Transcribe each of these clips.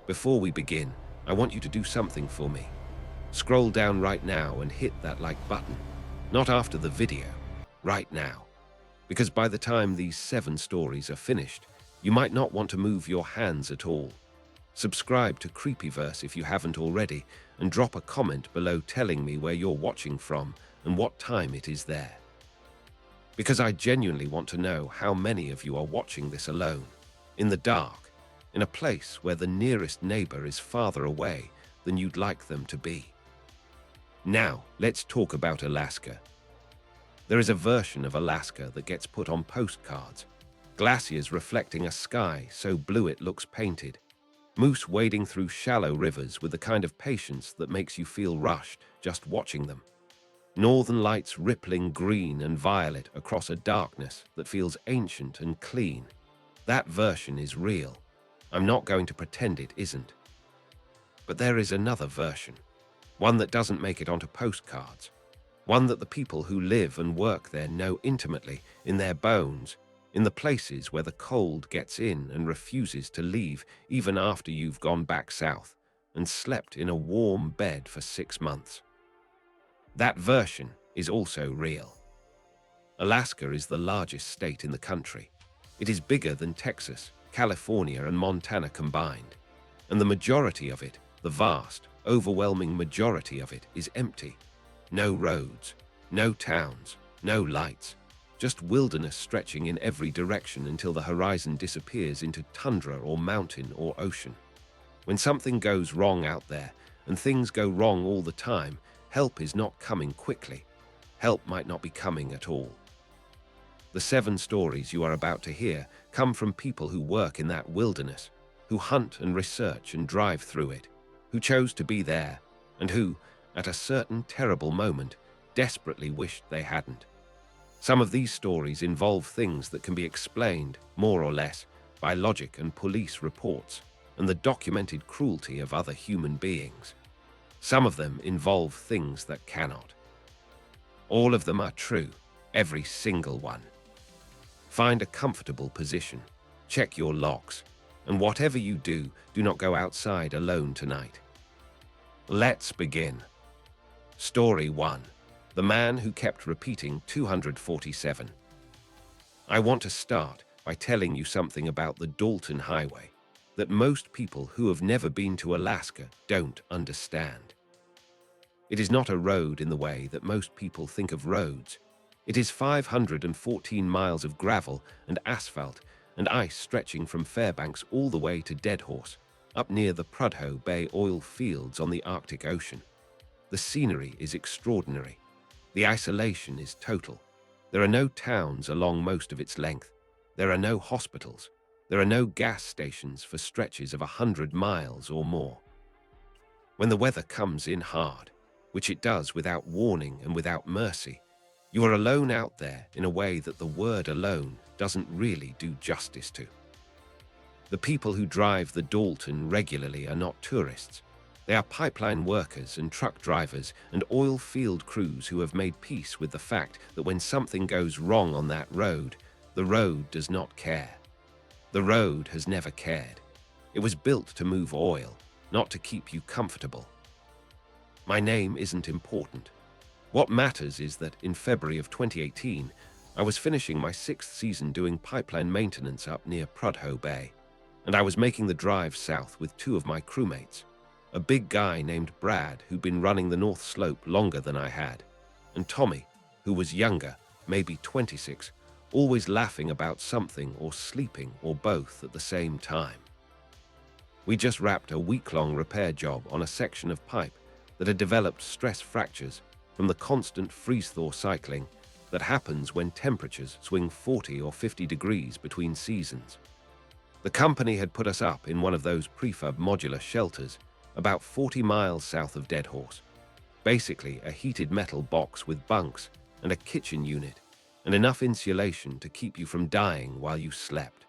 Before we begin, I want you to do something for me. Scroll down right now and hit that like button. Not after the video, right now. Because by the time these 7 stories are finished, you might not want to move your hands at all. Subscribe to Creepyverse if you haven't already, and drop a comment below telling me where you're watching from and what time it is there. Because I genuinely want to know how many of you are watching this alone, in the dark, in a place where the nearest neighbor is farther away than you'd like them to be. Now, let's talk about Alaska. There is a version of Alaska that gets put on postcards. Glaciers reflecting a sky so blue it looks painted. Moose wading through shallow rivers with the kind of patience that makes you feel rushed just watching them. Northern lights rippling green and violet across a darkness that feels ancient and clean. That version is real. I'm not going to pretend it isn't. But there is another version. One that doesn't make it onto postcards. One that the people who live and work there know intimately, in their bones, in the places where the cold gets in and refuses to leave even after you've gone back south and slept in a warm bed for 6 months. That version is also real. Alaska is the largest state in the country. It is bigger than Texas, California, and Montana combined. And the majority of it, the vast, overwhelming majority of it, is empty. No roads, no towns, no lights, just wilderness stretching in every direction until the horizon disappears into tundra or mountain or ocean. When something goes wrong out there, and things go wrong all the time, help is not coming quickly. Help might not be coming at all. The 7 stories you are about to hear come from people who work in that wilderness, who hunt and research and drive through it, who chose to be there, and who, at a certain terrible moment, desperately wished they hadn't. Some of these stories involve things that can be explained, more or less, by logic and police reports, and the documented cruelty of other human beings. Some of them involve things that cannot. All of them are true, every single one. Find a comfortable position, check your locks, and whatever you do, do not go outside alone tonight. Let's begin. Story 1. The man who kept repeating 247. I want to start by telling you something about the Dalton Highway that most people who have never been to Alaska don't understand. It is not a road in the way that most people think of roads. It is 514 miles of gravel and asphalt and ice stretching from Fairbanks all the way to Deadhorse, up near the Prudhoe Bay oil fields on the Arctic Ocean. The scenery is extraordinary. The isolation is total. There are no towns along most of its length. There are no hospitals. There are no gas stations for stretches of 100 miles or more. When the weather comes in hard, which it does without warning and without mercy, you are alone out there in a way that the word alone doesn't really do justice to. The people who drive the Dalton regularly are not tourists. They are pipeline workers and truck drivers and oil field crews who have made peace with the fact that when something goes wrong on that road, the road does not care. The road has never cared. It was built to move oil, not to keep you comfortable. My name isn't important. What matters is that in February of 2018, I was finishing my 6th season doing pipeline maintenance up near Prudhoe Bay, and I was making the drive south with 2 of my crewmates, a big guy named Brad who'd been running the North Slope longer than I had, and Tommy, who was younger, maybe 26, always laughing about something or sleeping or both at the same time. We just wrapped a week-long repair job on a section of pipe that had developed stress fractures from the constant freeze-thaw cycling that happens when temperatures swing 40 or 50 degrees between seasons. The company had put us up in one of those prefab modular shelters about 40 miles south of Deadhorse, basically a heated metal box with bunks and a kitchen unit and enough insulation to keep you from dying while you slept.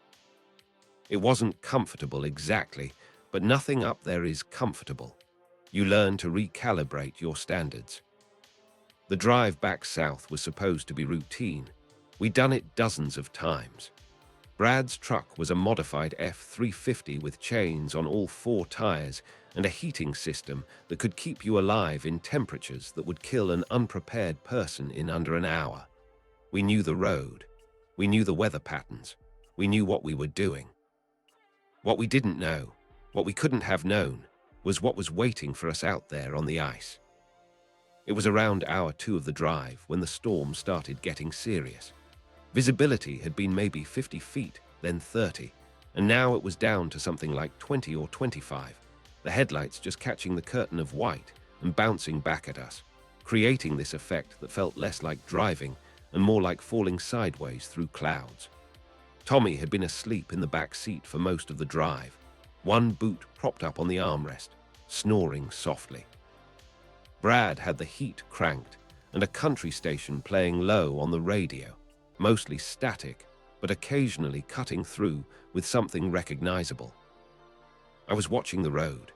It wasn't comfortable exactly, but nothing up there is comfortable. You learn to recalibrate your standards. The drive back south was supposed to be routine. We'd done it dozens of times. Brad's truck was a modified F-350 with chains on all four tires and a heating system that could keep you alive in temperatures that would kill an unprepared person in under an hour. We knew the road. We knew the weather patterns. We knew what we were doing. What we didn't know, what we couldn't have known, was what was waiting for us out there on the ice. It was around hour 2 of the drive when the storm started getting serious. Visibility had been maybe 50 feet, then 30, and now it was down to something like 20 or 25, the headlights just catching the curtain of white and bouncing back at us, creating this effect that felt less like driving and more like falling sideways through clouds. Tommy had been asleep in the back seat for most of the drive, one boot propped up on the armrest, snoring softly. Brad had the heat cranked and a country station playing low on the radio, mostly static, but occasionally cutting through with something recognizable. I was watching the road.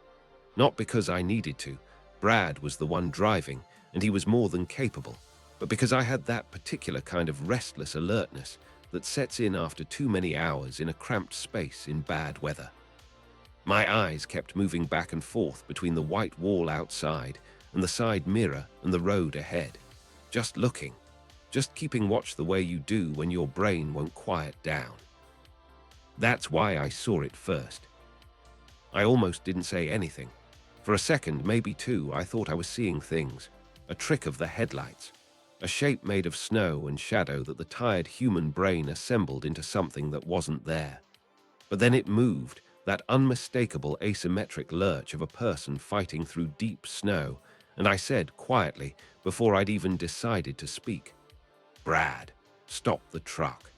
Not because I needed to. Brad was the one driving, and he was more than capable, but because I had that particular kind of restless alertness that sets in after too many hours in a cramped space in bad weather. My eyes kept moving back and forth between the white wall outside and the side mirror and the road ahead, just looking. Just keeping watch the way you do when your brain won't quiet down. That's why I saw it first. I almost didn't say anything. For a second, maybe two, I thought I was seeing things. A trick of the headlights. A shape made of snow and shadow that the tired human brain assembled into something that wasn't there. But then it moved, that unmistakable asymmetric lurch of a person fighting through deep snow, and I said quietly, before I'd even decided to speak, "Brad, stop the truck."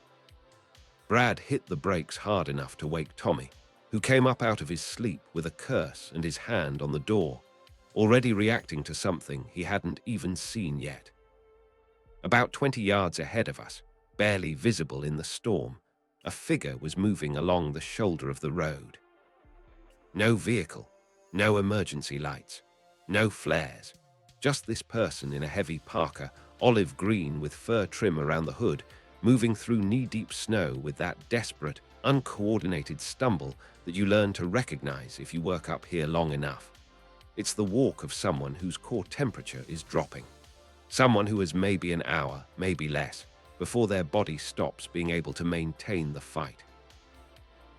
Brad hit the brakes hard enough to wake Tommy, who came up out of his sleep with a curse and his hand on the door, already reacting to something he hadn't even seen yet. About 20 yards ahead of us, barely visible in the storm, a figure was moving along the shoulder of the road. No vehicle, no emergency lights, no flares, just this person in a heavy parka, olive green with fur trim around the hood, moving through knee-deep snow with that desperate, uncoordinated stumble that you learn to recognize if you work up here long enough. It's the walk of someone whose core temperature is dropping. Someone who has maybe an hour, maybe less, before their body stops being able to maintain the fight.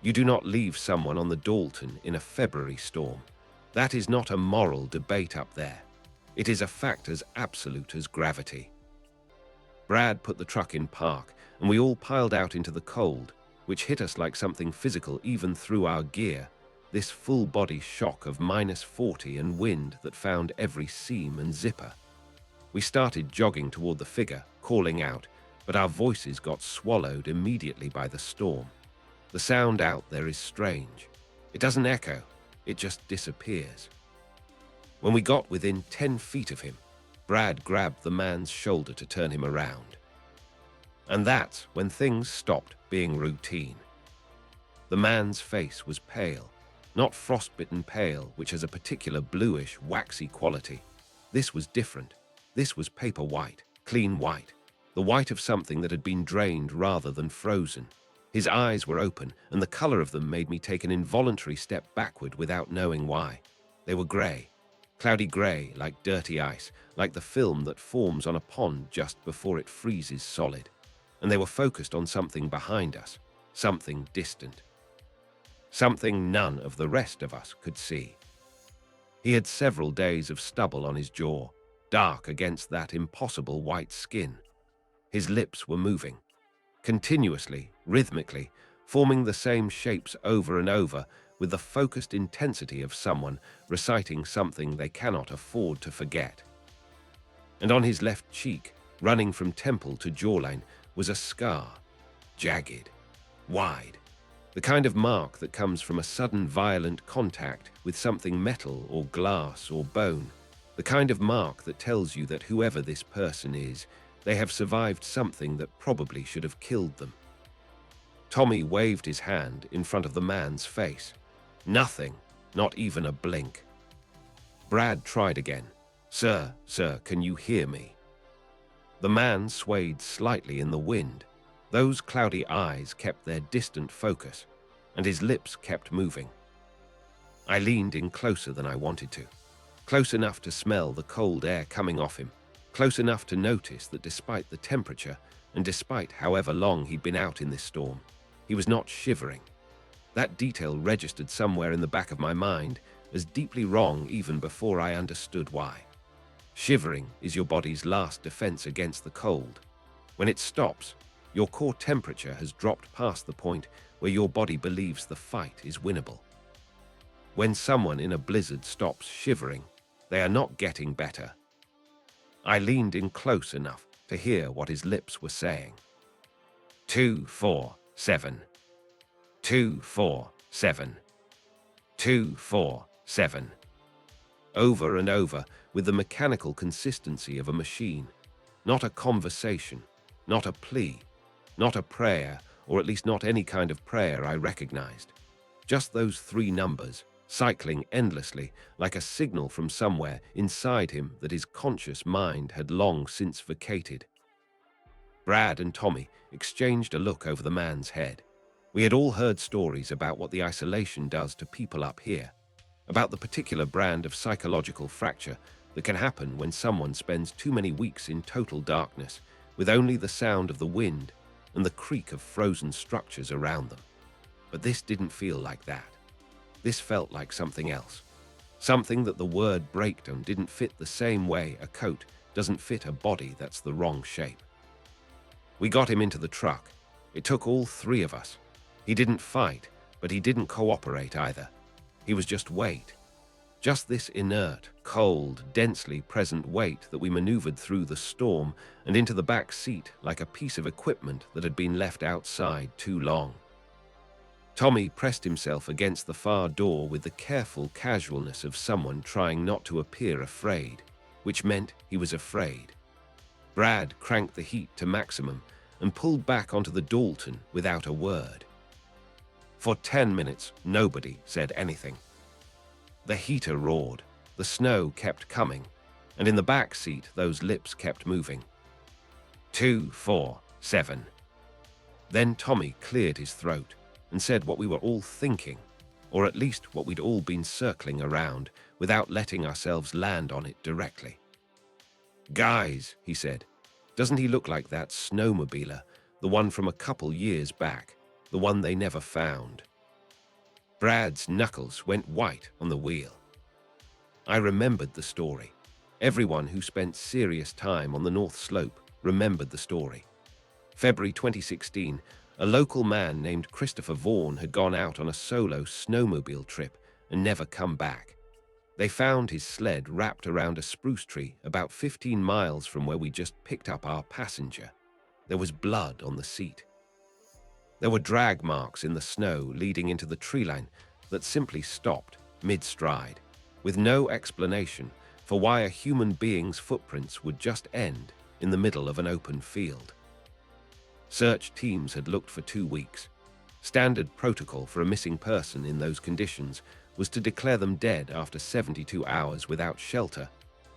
You do not leave someone on the Dalton in a February storm. That is not a moral debate up there. It is a fact as absolute as gravity. Brad put the truck in park, and we all piled out into the cold, which hit us like something physical even through our gear, this full-body shock of -40 and wind that found every seam and zipper. We started jogging toward the figure, calling out, but our voices got swallowed immediately by the storm. The sound out there is strange. It doesn't echo, it just disappears. When we got within 10 feet of him, Brad grabbed the man's shoulder to turn him around. And that's when things stopped being routine. The man's face was pale, not frostbitten pale, which has a particular bluish, waxy quality. This was different. This was paper white, clean white, the white of something that had been drained rather than frozen. His eyes were open, and the color of them made me take an involuntary step backward without knowing why. They were gray. Cloudy gray, like dirty ice, like the film that forms on a pond just before it freezes solid. And they were focused on something behind us, something distant. Something none of the rest of us could see. He had several days of stubble on his jaw, dark against that impossible white skin. His lips were moving, continuously, rhythmically, forming the same shapes over and over, with the focused intensity of someone reciting something they cannot afford to forget. And on his left cheek, running from temple to jawline, was a scar, jagged, wide, the kind of mark that comes from a sudden violent contact with something metal or glass or bone, the kind of mark that tells you that whoever this person is, they have survived something that probably should have killed them. Tommy waved his hand in front of the man's face. Nothing, not even a blink. Brad tried again. Sir, can you hear me?" The man swayed slightly in the wind. Those cloudy eyes kept their distant focus, and his lips kept moving. I leaned in closer than I wanted to, close enough to smell the cold air coming off him, close enough to notice that despite the temperature, and despite however long he'd been out in this storm, he was not shivering. That detail registered somewhere in the back of my mind as deeply wrong even before I understood why. Shivering is your body's last defense against the cold. When it stops, your core temperature has dropped past the point where your body believes the fight is winnable. When someone in a blizzard stops shivering, they are not getting better. I leaned in close enough to hear what his lips were saying. 247. 247. 247. Over and over, with the mechanical consistency of a machine. Not a conversation, not a plea, not a prayer, or at least not any kind of prayer I recognized. Just those three numbers, cycling endlessly like a signal from somewhere inside him that his conscious mind had long since vacated. Brad and Tommy exchanged a look over the man's head. We had all heard stories about what the isolation does to people up here, about the particular brand of psychological fracture that can happen when someone spends too many weeks in total darkness with only the sound of the wind and the creak of frozen structures around them. But this didn't feel like that. This felt like something else. Something that the word breakdown didn't fit the same way a coat doesn't fit a body that's the wrong shape. We got him into the truck. It took all three of us. He didn't fight, but he didn't cooperate either. He was just weight. Just this inert, cold, densely present weight that we maneuvered through the storm and into the back seat like a piece of equipment that had been left outside too long. Tommy pressed himself against the far door with the careful casualness of someone trying not to appear afraid, which meant he was afraid. Brad cranked the heat to maximum and pulled back onto the Dalton without a word. For 10 minutes, nobody said anything. The heater roared, the snow kept coming, and in the back seat those lips kept moving. 247. Then Tommy cleared his throat and said what we were all thinking, or at least what we'd all been circling around without letting ourselves land on it directly. "Guys," he said, "doesn't he look like that snowmobiler, the one from a couple years back, the one they never found?" Brad's knuckles went white on the wheel. I remembered the story. Everyone who spent serious time on the North Slope remembered the story. February 2016, a local man named Christopher Vaughan had gone out on a solo snowmobile trip and never come back. They found his sled wrapped around a spruce tree about 15 miles from where we just picked up our passenger. There was blood on the seat. There were drag marks in the snow leading into the tree line that simply stopped mid-stride, with no explanation for why a human being's footprints would just end in the middle of an open field. Search teams had looked for 2 weeks. Standard protocol for a missing person in those conditions was to declare them dead after 72 hours without shelter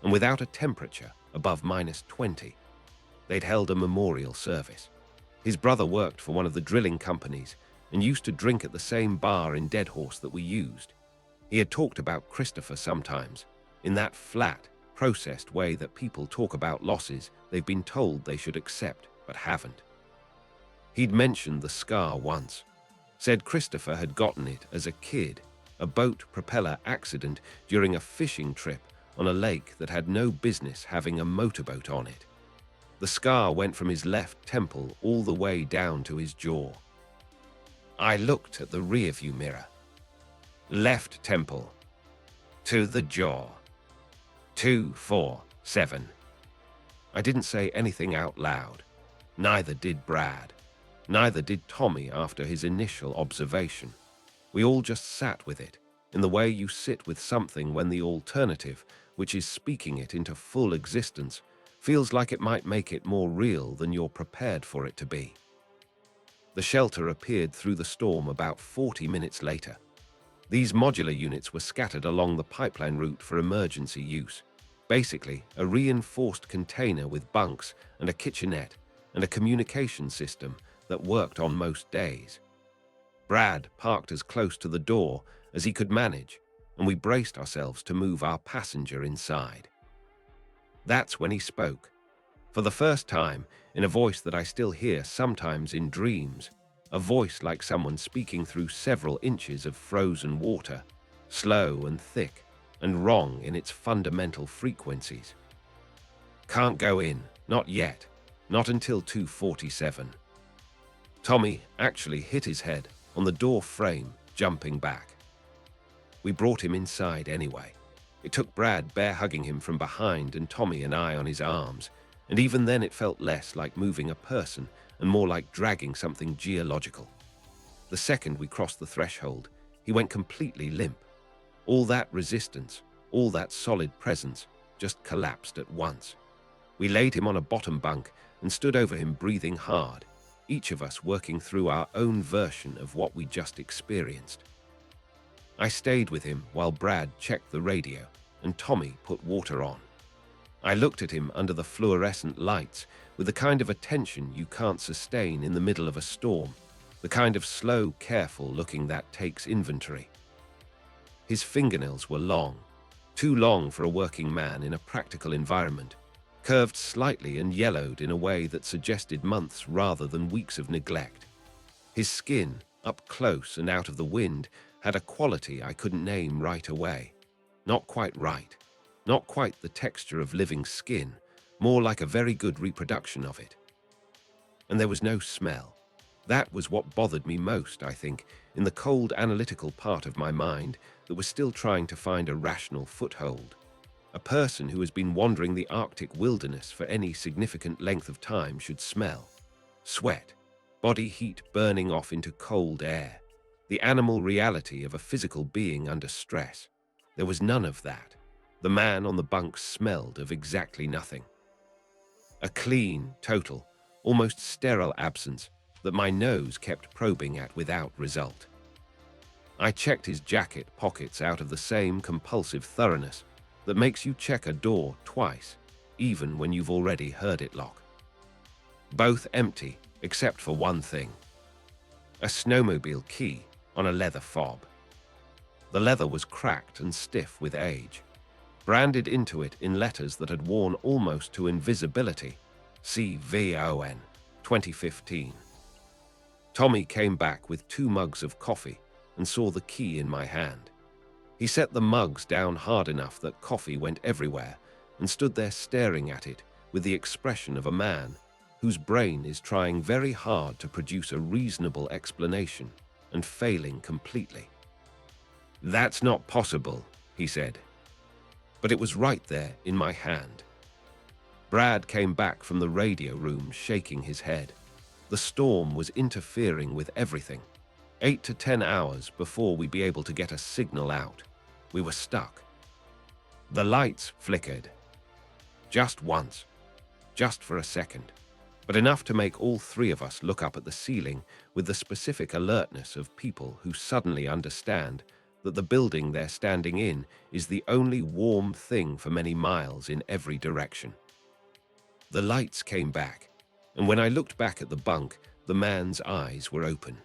and without a temperature above -20. They'd held a memorial service. His brother worked for one of the drilling companies and used to drink at the same bar in Deadhorse that we used. He had talked about Christopher sometimes, in that flat, processed way that people talk about losses they've been told they should accept but haven't. He'd mentioned the scar once, said Christopher had gotten it as a kid, a boat propeller accident during a fishing trip on a lake that had no business having a motorboat on it. The scar went from his left temple all the way down to his jaw. I looked at the rearview mirror. Left temple. To the jaw. 247. I didn't say anything out loud. Neither did Brad. Neither did Tommy after his initial observation. We all just sat with it, in the way you sit with something when the alternative, which is speaking it into full existence, feels like it might make it more real than you're prepared for it to be. The shelter appeared through the storm about 40 minutes later. These modular units were scattered along the pipeline route for emergency use. Basically, a reinforced container with bunks and a kitchenette and a communication system that worked on most days. Brad parked as close to the door as he could manage, and we braced ourselves to move our passenger inside. That's when he spoke. For the first time, in a voice that I still hear sometimes in dreams, a voice like someone speaking through several inches of frozen water, slow and thick, and wrong in its fundamental frequencies. "Can't go in, not yet, not until 2:47. Tommy actually hit his head on the door frame, jumping back. We brought him inside anyway. It took Brad bear hugging him from behind and Tommy and I on his arms, and even then it felt less like moving a person and more like dragging something geological. The second we crossed the threshold, he went completely limp. All that resistance, all that solid presence, just collapsed at once. We laid him on a bottom bunk and stood over him breathing hard, each of us working through our own version of what we just experienced. I stayed with him while Brad checked the radio and Tommy put water on. I looked at him under the fluorescent lights with the kind of attention you can't sustain in the middle of a storm, the kind of slow, careful looking that takes inventory. His fingernails were long, too long for a working man in a practical environment, curved slightly and yellowed in a way that suggested months rather than weeks of neglect. His skin, up close and out of the wind, had a quality I couldn't name right away. Not quite right. Not quite the texture of living skin, more like a very good reproduction of it. And there was no smell. That was what bothered me most, I think, in the cold analytical part of my mind that was still trying to find a rational foothold. A person who has been wandering the Arctic wilderness for any significant length of time should smell sweat, body heat burning off into cold air, the animal reality of a physical being under stress. There was none of that. The man on the bunk smelled of exactly nothing. A clean, total, almost sterile absence that my nose kept probing at without result. I checked his jacket pockets out of the same compulsive thoroughness that makes you check a door twice, even when you've already heard it lock. Both empty, except for one thing. A snowmobile key on a leather fob. The leather was cracked and stiff with age, branded into it in letters that had worn almost to invisibility, CVON, 2015. Tommy came back with 2 mugs of coffee and saw the key in my hand. He set the mugs down hard enough that coffee went everywhere and stood there staring at it with the expression of a man whose brain is trying very hard to produce a reasonable explanation and failing completely. "That's not possible," he said. But it was right there in my hand. Brad came back from the radio room shaking his head. The storm was interfering with everything. 8 to 10 hours before we'd be able to get a signal out. We were stuck. The lights flickered. Just once. Just for a second. But enough to make all 3 of us look up at the ceiling with the specific alertness of people who suddenly understand that the building they're standing in is the only warm thing for many miles in every direction. The lights came back, and when I looked back at the bunk, the man's eyes were open.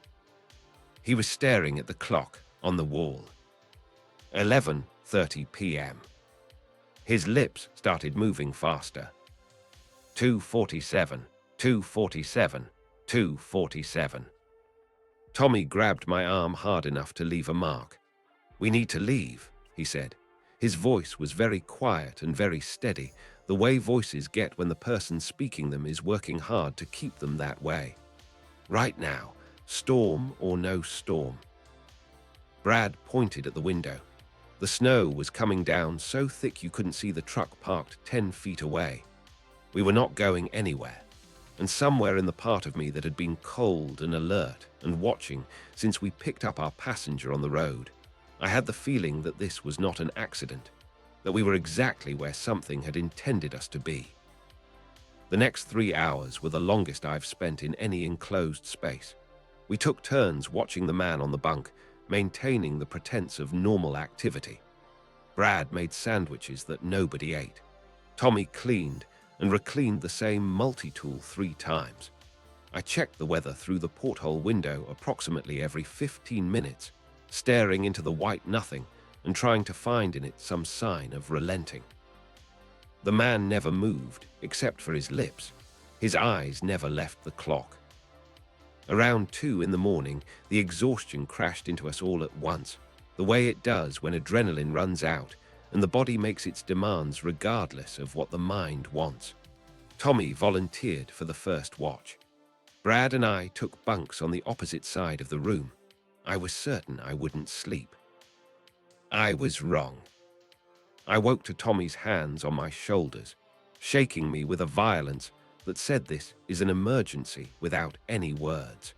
He was staring at the clock on the wall. 11:30 p.m. His lips started moving faster. 2:47, 2:47, 2:47. Tommy grabbed my arm hard enough to leave a mark. "We need to leave," he said. His voice was very quiet and very steady, the way voices get when the person speaking them is working hard to keep them that way. "Right now, storm or no storm." Brad pointed at the window. The snow was coming down so thick you couldn't see the truck parked 10 feet away. We were not going anywhere, and somewhere in the part of me that had been cold and alert and watching since we picked up our passenger on the road, I had the feeling that this was not an accident, that we were exactly where something had intended us to be. The next 3 hours were the longest I've spent in any enclosed space. We took turns watching the man on the bunk, maintaining the pretense of normal activity. Brad made sandwiches that nobody ate. Tommy cleaned and recleaned the same multi-tool 3 times. I checked the weather through the porthole window approximately every 15 minutes, staring into the white nothing and trying to find in it some sign of relenting. The man never moved, except for his lips. His eyes never left the clock. Around 2 in the morning, the exhaustion crashed into us all at once, the way it does when adrenaline runs out and the body makes its demands regardless of what the mind wants. Tommy volunteered for the first watch. Brad and I took bunks on the opposite side of the room. I was certain I wouldn't sleep. I was wrong. I woke to Tommy's hands on my shoulders, shaking me with a violence that said this is an emergency without any words.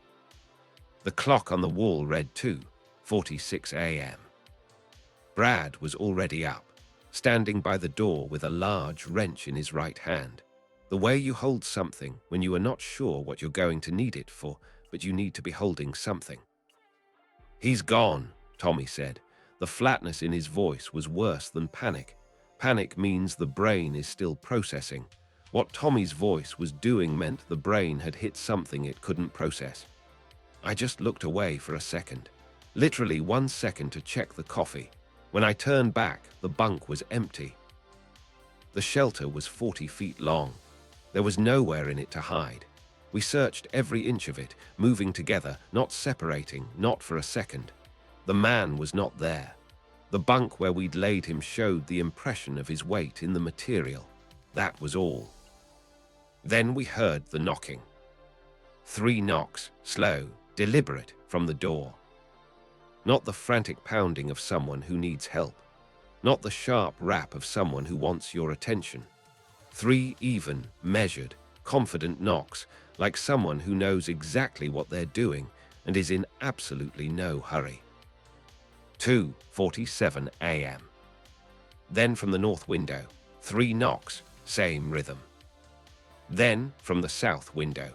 The clock on the wall read 2:46 a.m. Brad was already up, standing by the door with a large wrench in his right hand. The way you hold something when you are not sure what you're going to need it for, but you need to be holding something. "He's gone," Tommy said. The flatness in his voice was worse than panic. Panic means the brain is still processing. What Tommy's voice was doing meant the brain had hit something it couldn't process. I just looked away for a second. Literally 1 second to check the coffee. When I turned back, the bunk was empty. The shelter was 40 feet long. There was nowhere in it to hide. We searched every inch of it, moving together, not separating, not for a second. The man was not there. The bunk where we'd laid him showed the impression of his weight in the material. That was all. Then we heard the knocking. 3 knocks, slow, deliberate, from the door. Not the frantic pounding of someone who needs help. Not the sharp rap of someone who wants your attention. 3 even, measured, confident knocks, like someone who knows exactly what they're doing and is in absolutely no hurry. 2:47 a.m. Then from the north window, 3 knocks, same rhythm. Then from the south window.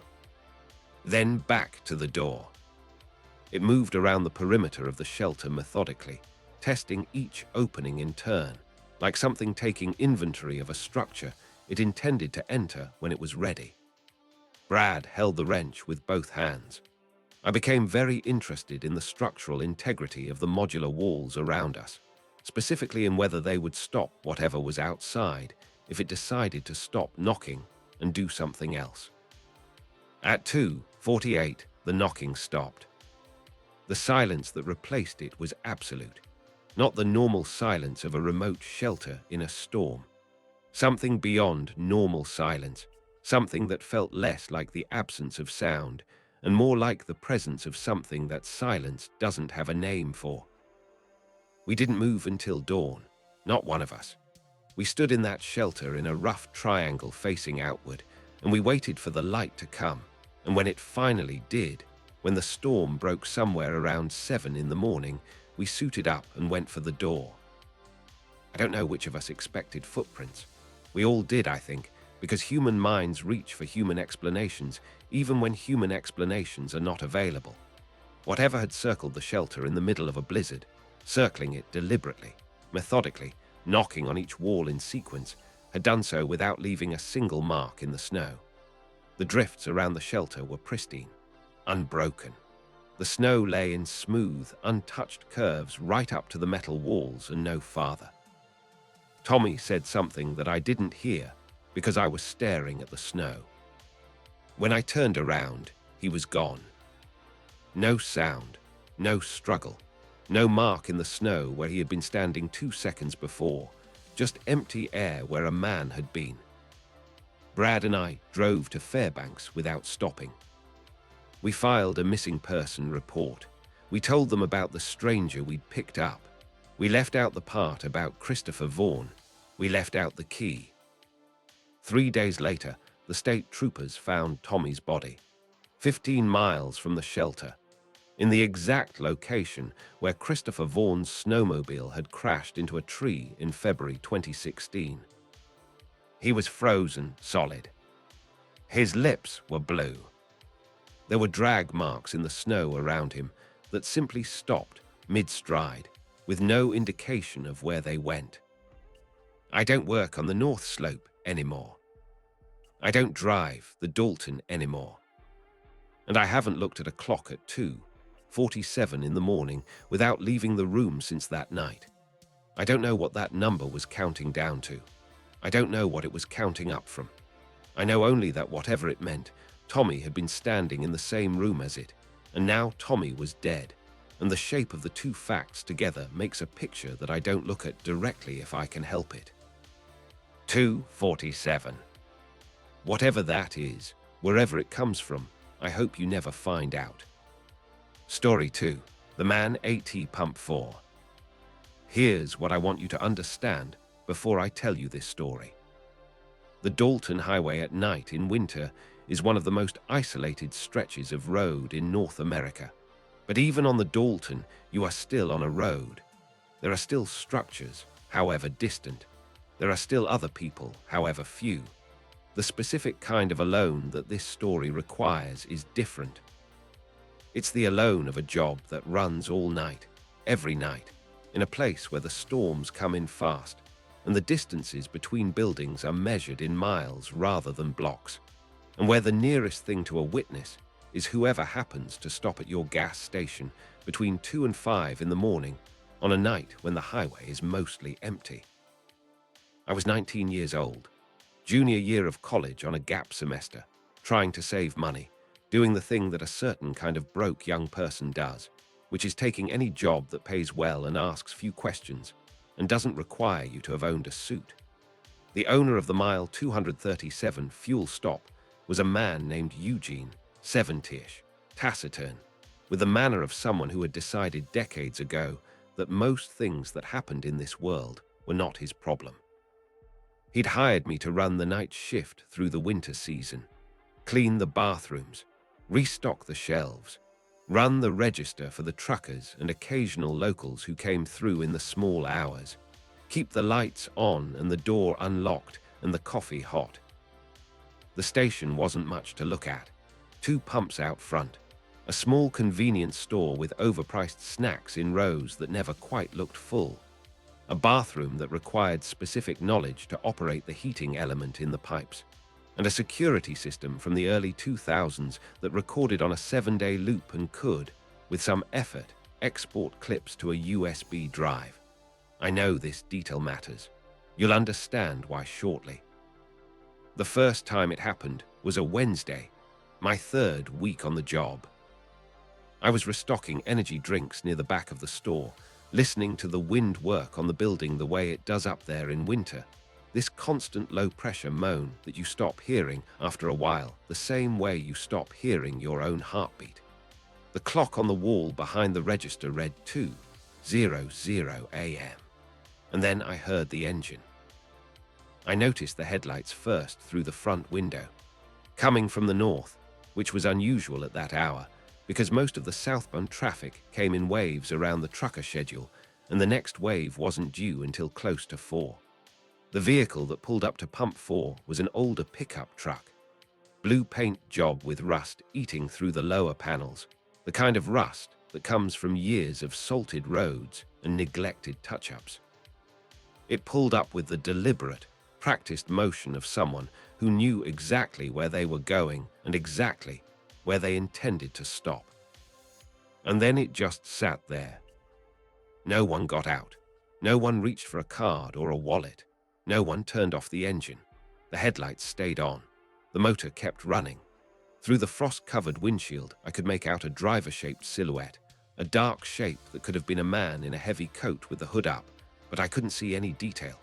Then back to the door. It moved around the perimeter of the shelter methodically, testing each opening in turn, like something taking inventory of a structure it intended to enter when it was ready. Brad held the wrench with both hands. I became very interested in the structural integrity of the modular walls around us, specifically in whether they would stop whatever was outside if it decided to stop knocking and do something else. At 2:48, the knocking stopped. The silence that replaced it was absolute, not the normal silence of a remote shelter in a storm. Something beyond normal silence, something that felt less like the absence of sound and more like the presence of something that silence doesn't have a name for. We didn't move until dawn, not one of us. We stood in that shelter in a rough triangle facing outward, and we waited for the light to come. And when it finally did, when the storm broke somewhere around 7 in the morning, we suited up and went for the door. I don't know which of us expected footprints. We all did, I think, because human minds reach for human explanations, even when human explanations are not available. Whatever had circled the shelter in the middle of a blizzard, circling it deliberately, methodically, knocking on each wall in sequence, had done so without leaving a single mark in the snow. The drifts around the shelter were pristine, unbroken. The snow lay in smooth, untouched curves right up to the metal walls and no farther. Tommy said something that I didn't hear because I was staring at the snow. When I turned around, he was gone. No sound, no struggle, no mark in the snow where he had been standing 2 seconds before, just empty air where a man had been. Brad and I drove to Fairbanks without stopping. We filed a missing person report. We told them about the stranger we'd picked up. We left out the part about Christopher Vaughan. We left out the key. 3 days later, the state troopers found Tommy's body, 15 miles from the shelter, in the exact location where Christopher Vaughan's snowmobile had crashed into a tree in February 2016. He was frozen solid. His lips were blue. There were drag marks in the snow around him that simply stopped mid-stride, with no indication of where they went. I don't work on the North Slope anymore. I don't drive the Dalton anymore. And I haven't looked at a clock at 2:47 in the morning without leaving the room since that night. I don't know what that number was counting down to. I don't know what it was counting up from. I know only that whatever it meant, Tommy had been standing in the same room as it, and now Tommy was dead, and the shape of the two facts together makes a picture that I don't look at directly if I can help it. 2:47. Whatever that is, wherever it comes from, I hope you never find out. Story 2. The Man AT Pump 4. Here's what I want you to understand before I tell you this story. The Dalton Highway at night in winter is one of the most isolated stretches of road in North America. But even on the Dalton, you are still on a road. There are still structures, however distant. There are still other people, however few. The specific kind of alone that this story requires is different. It's the alone of a job that runs all night, every night, in a place where the storms come in fast, and the distances between buildings are measured in miles rather than blocks, and where the nearest thing to a witness is whoever happens to stop at your gas station between 2 and 5 in the morning on a night when the highway is mostly empty. I was 19 years old, junior year of college on a gap semester, trying to save money, doing the thing that a certain kind of broke young person does, which is taking any job that pays well and asks few questions and doesn't require you to have owned a suit. The owner of the mile 237 fuel stop was a man named Eugene, 70-ish, taciturn, with the manner of someone who had decided decades ago that most things that happened in this world were not his problem. He'd hired me to run the night shift through the winter season, clean the bathrooms, restock the shelves, run the register for the truckers and occasional locals who came through in the small hours, keep the lights on and the door unlocked and the coffee hot. The station wasn't much to look at. 2 pumps out front, a small convenience store with overpriced snacks in rows that never quite looked full, a bathroom that required specific knowledge to operate the heating element in the pipes, and a security system from the early 2000s that recorded on a 7-day loop and could, with some effort, export clips to a USB drive. I know this detail matters. You'll understand why shortly. The first time it happened was a Wednesday, my 3rd week on the job. I was restocking energy drinks near the back of the store, listening to the wind work on the building the way it does up there in winter. This constant low-pressure moan that you stop hearing after a while, the same way you stop hearing your own heartbeat. The clock on the wall behind the register read 2:00 a.m. And then I heard the engine. I noticed the headlights first through the front window, coming from the north, which was unusual at that hour, because most of the southbound traffic came in waves around the trucker schedule, and the next wave wasn't due until close to 4. The vehicle that pulled up to Pump 4 was an older pickup truck. Blue paint job with rust eating through the lower panels, the kind of rust that comes from years of salted roads and neglected touch-ups. It pulled up with the deliberate, practiced motion of someone who knew exactly where they were going and exactly where they intended to stop. And then it just sat there. No one got out. No one reached for a card or a wallet. No one turned off the engine. The headlights stayed on. The motor kept running. Through the frost-covered windshield, I could make out a driver-shaped silhouette, a dark shape that could have been a man in a heavy coat with the hood up, but I couldn't see any detail.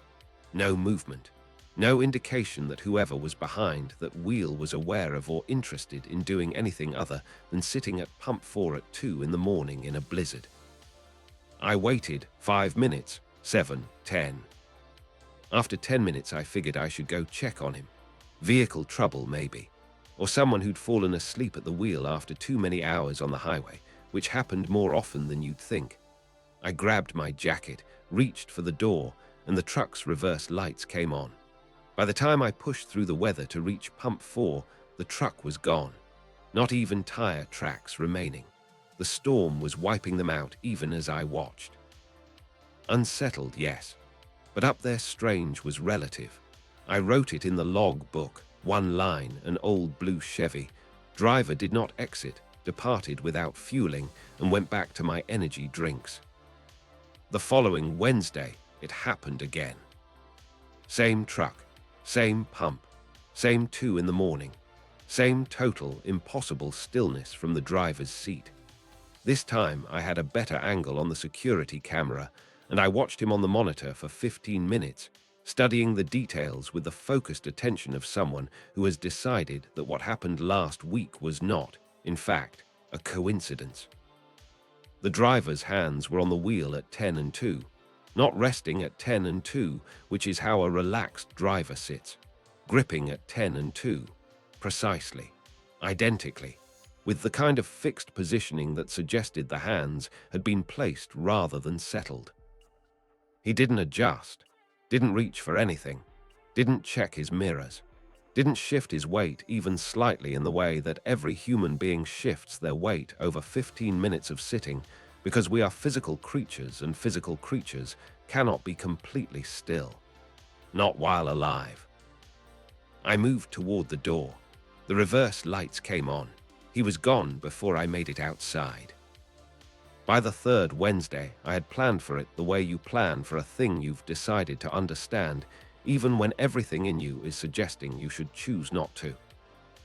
No movement. No indication that whoever was behind that wheel was aware of or interested in doing anything other than sitting at Pump 4 at 2 in the morning in a blizzard. I waited 5 minutes, 7, 10. After 10 minutes, I figured I should go check on him. Vehicle trouble, maybe. Or someone who'd fallen asleep at the wheel after too many hours on the highway, which happened more often than you'd think. I grabbed my jacket, reached for the door, and the truck's reverse lights came on. By the time I pushed through the weather to reach Pump 4, the truck was gone. Not even tire tracks remaining. The storm was wiping them out even as I watched. Unsettled, yes. But up there strange was relative. I wrote it in the log book, one line, an old blue Chevy, Driver did not exit, departed without fueling, and went back to my energy drinks. The following Wednesday, it happened again. Same truck, same pump, same 2 in the morning, same total impossible stillness from the driver's seat. This time I had a better angle on the security camera, and I watched him on the monitor for 15 minutes, studying the details with the focused attention of someone who has decided that what happened last week was not, in fact, a coincidence. The driver's hands were on the wheel at 10 and 2, not resting at 10 and 2, which is how a relaxed driver sits, gripping at 10 and 2, precisely, identically, with the kind of fixed positioning that suggested the hands had been placed rather than settled. He didn't adjust, didn't reach for anything, didn't check his mirrors, didn't shift his weight even slightly in the way that every human being shifts their weight over 15 minutes of sitting, because we are physical creatures and physical creatures cannot be completely still. Not while alive. I moved toward the door. The reverse lights came on. He was gone before I made it outside. By the third Wednesday, I had planned for it the way you plan for a thing you've decided to understand, even when everything in you is suggesting you should choose not to.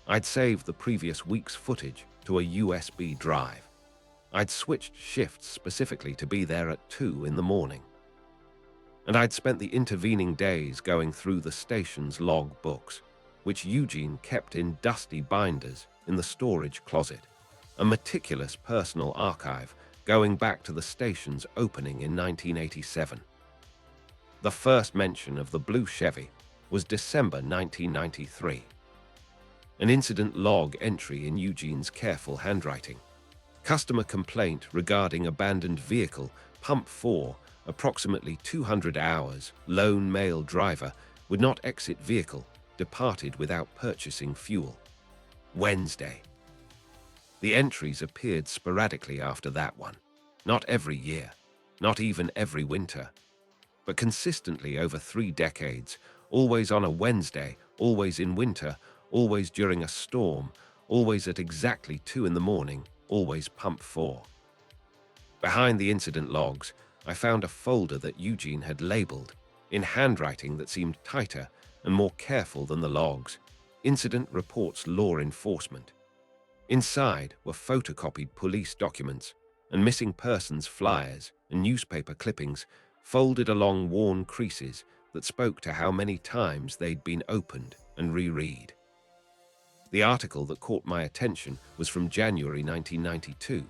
I'd saved the previous week's footage to a USB drive. I'd switched shifts specifically to be there at 2 in the morning. And I'd spent the intervening days going through the station's log books, which Eugene kept in dusty binders in the storage closet, a meticulous personal archive going back to the station's opening in 1987. The first mention of the blue Chevy was December 1993. An incident log entry in Eugene's careful handwriting. Customer complaint regarding abandoned vehicle, pump 4, approximately 200 hours, lone male driver, would not exit vehicle, departed without purchasing fuel. Wednesday. The entries appeared sporadically after that one. Not every year, not even every winter, but consistently over 3 decades, always on a Wednesday, always in winter, always during a storm, always at exactly 2 in the morning, always pump 4. Behind the incident logs, I found a folder that Eugene had labeled, in handwriting that seemed tighter and more careful than the logs, Incident Reports Law Enforcement. Inside were photocopied police documents and missing persons flyers and newspaper clippings folded along worn creases that spoke to how many times they'd been opened and reread. The article that caught my attention was from January 1992.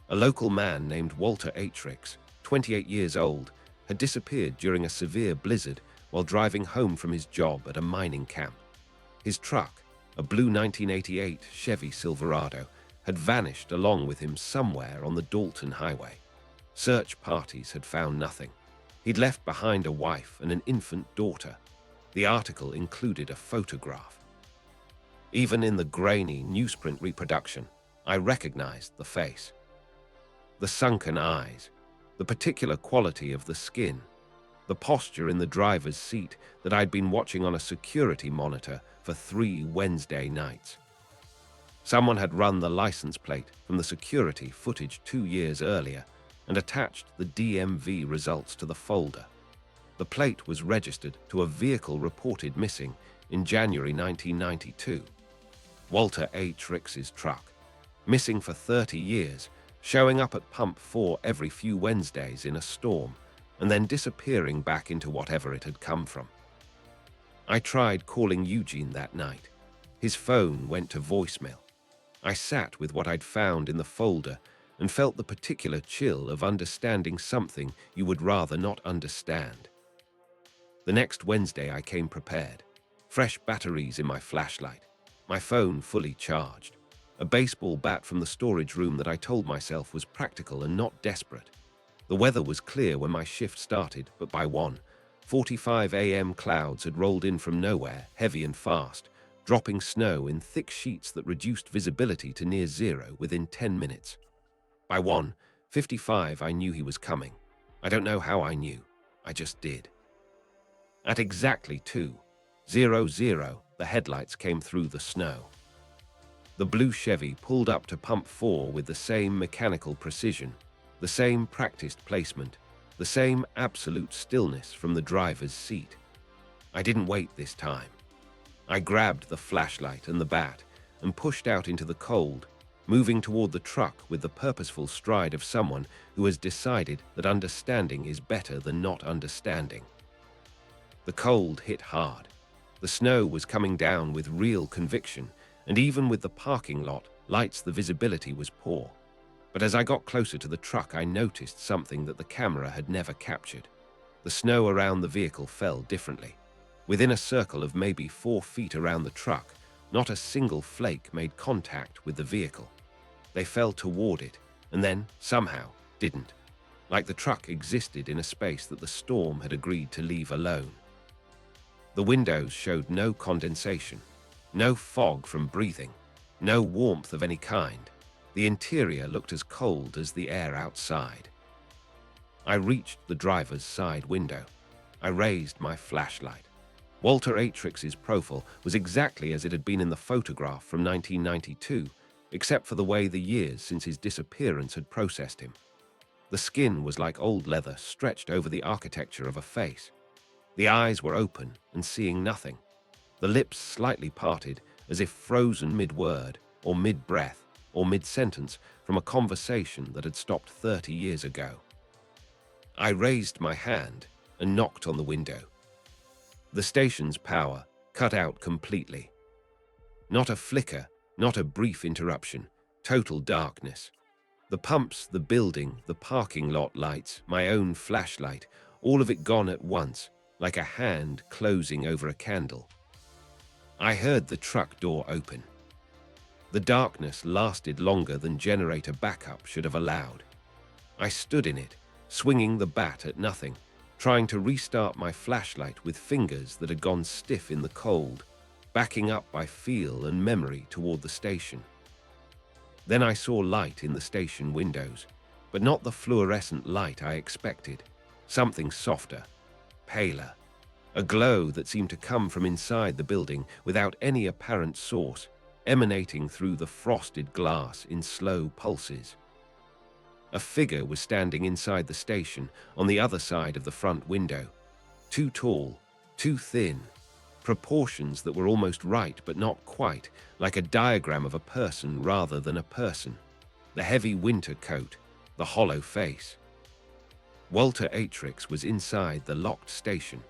A local man named Walter Rix, 28 years old, had disappeared during a severe blizzard while driving home from his job at a mining camp. His truck, a blue 1988 Chevy Silverado, had vanished along with him somewhere on the Dalton Highway. Search parties had found nothing. He'd left behind a wife and an infant daughter. The article included a photograph. Even in the grainy newsprint reproduction, I recognized the face. The sunken eyes, the particular quality of the skin, the posture in the driver's seat that I'd been watching on a security monitor for 3 Wednesday nights. Someone had run the license plate from the security footage 2 years earlier and attached the DMV results to the folder. The plate was registered to a vehicle reported missing in January 1992. Walter Rix's truck, missing for 30 years, showing up at pump 4 every few Wednesdays in a storm, and then disappearing back into whatever it had come from. I tried calling Eugene that night. His phone went to voicemail. I sat with what I'd found in the folder and felt the particular chill of understanding something you would rather not understand. The next Wednesday I came prepared. Fresh batteries in my flashlight, my phone fully charged, a baseball bat from the storage room that I told myself was practical and not desperate. The weather was clear when my shift started, but by 1:45 a.m. clouds had rolled in from nowhere, heavy and fast, dropping snow in thick sheets that reduced visibility to near zero within 10 minutes. By 1:55 I knew he was coming. I don't know how I knew, I just did. At exactly 2:00, the headlights came through the snow. The blue Chevy pulled up to pump 4 with the same mechanical precision, the same practiced placement, the same absolute stillness from the driver's seat. I didn't wait this time. I grabbed the flashlight and the bat and pushed out into the cold, moving toward the truck with the purposeful stride of someone who has decided that understanding is better than not understanding. The cold hit hard. The snow was coming down with real conviction, and even with the parking lot lights, the visibility was poor. But as I got closer to the truck, I noticed something that the camera had never captured. The snow around the vehicle fell differently. Within a circle of maybe 4 feet around the truck, not a single flake made contact with the vehicle. They fell toward it, and then, somehow, didn't. Like the truck existed in a space that the storm had agreed to leave alone. The windows showed no condensation, no fog from breathing, no warmth of any kind. The interior looked as cold as the air outside. I reached the driver's side window. I raised my flashlight. Walter Atrix's profile was exactly as it had been in the photograph from 1992, except for the way the years since his disappearance had processed him. The skin was like old leather stretched over the architecture of a face. The eyes were open and seeing nothing, the lips slightly parted as if frozen mid-word or mid-breath or mid-sentence from a conversation that had stopped 30 years ago. I raised my hand and knocked on the window. The station's power cut out completely. Not a flicker, not a brief interruption, total darkness. The pumps, the building, the parking lot lights, my own flashlight, all of it gone at once, like a hand closing over a candle. I heard the truck door open. The darkness lasted longer than generator backup should have allowed. I stood in it, swinging the bat at nothing, trying to restart my flashlight with fingers that had gone stiff in the cold, backing up by feel and memory toward the station. Then I saw light in the station windows, but not the fluorescent light I expected. Something softer, paler, a glow that seemed to come from inside the building without any apparent source, emanating through the frosted glass in slow pulses. A figure was standing inside the station on the other side of the front window. Too tall, too thin, proportions that were almost right but not quite, like a diagram of a person rather than a person. The heavy winter coat, the hollow face. Walter Atrix was inside the locked station,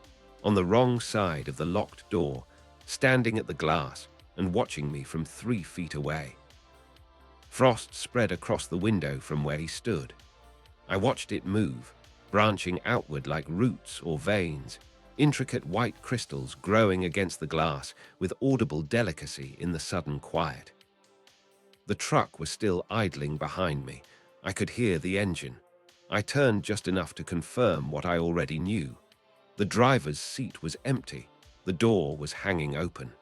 on the wrong side of the locked door, standing at the glass and watching me from 3 feet away. Frost spread across the window from where he stood. I watched it move, branching outward like roots or veins, intricate white crystals growing against the glass with audible delicacy in the sudden quiet. The truck was still idling behind me. I could hear the engine. I turned just enough to confirm what I already knew. The driver's seat was empty. The door was hanging open.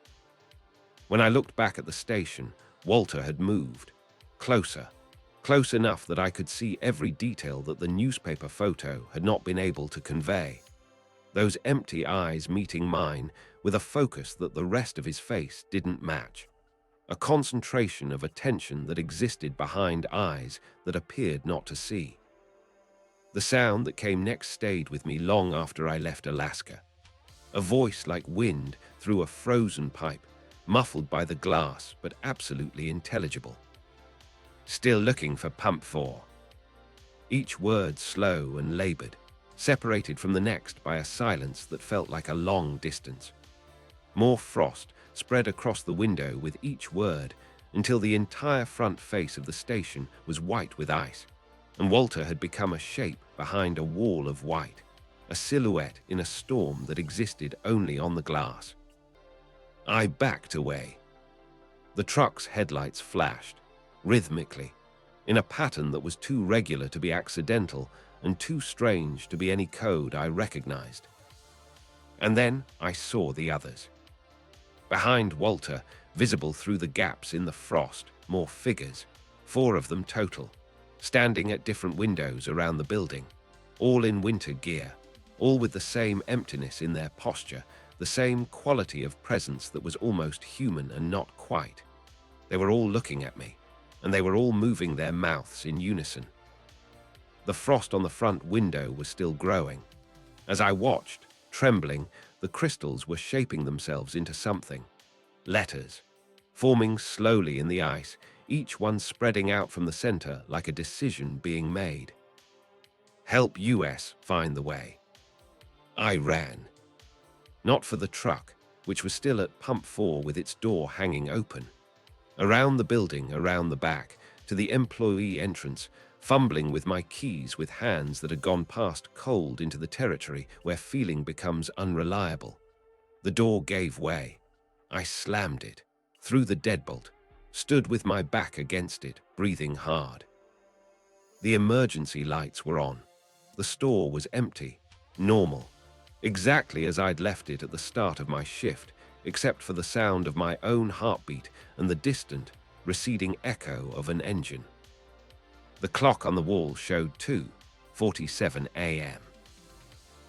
When I looked back at the station, Walter had moved. Closer, close enough that I could see every detail that the newspaper photo had not been able to convey. Those empty eyes meeting mine with a focus that the rest of his face didn't match. A concentration of attention that existed behind eyes that appeared not to see. The sound that came next stayed with me long after I left Alaska. A voice like wind through a frozen pipe, muffled by the glass but absolutely intelligible. Still looking for pump 4. Each word slow and labored, separated from the next by a silence that felt like a long distance. More frost spread across the window with each word until the entire front face of the station was white with ice, and Walter had become a shape behind a wall of white, a silhouette in a storm that existed only on the glass. I backed away. The truck's headlights flashed, rhythmically, in a pattern that was too regular to be accidental and too strange to be any code I recognized. And then I saw the others. Behind Walter, visible through the gaps in the frost, more figures, 4 of them total, standing at different windows around the building, all in winter gear, all with the same emptiness in their posture, the same quality of presence that was almost human and not quite. They were all looking at me, and they were all moving their mouths in unison. The frost on the front window was still growing. As I watched, trembling, the crystals were shaping themselves into something. Letters, forming slowly in the ice, each one spreading out from the center like a decision being made. Help US find the way. I ran. Not for the truck, which was still at pump 4 with its door hanging open. Around the building, around the back, to the employee entrance, fumbling with my keys with hands that had gone past cold into the territory where feeling becomes unreliable. The door gave way. I slammed it, threw the deadbolt, stood with my back against it, breathing hard. The emergency lights were on. The store was empty, normal, exactly as I'd left it at the start of my shift, except for the sound of my own heartbeat and the distant, receding echo of an engine. The clock on the wall showed 2:47 a.m.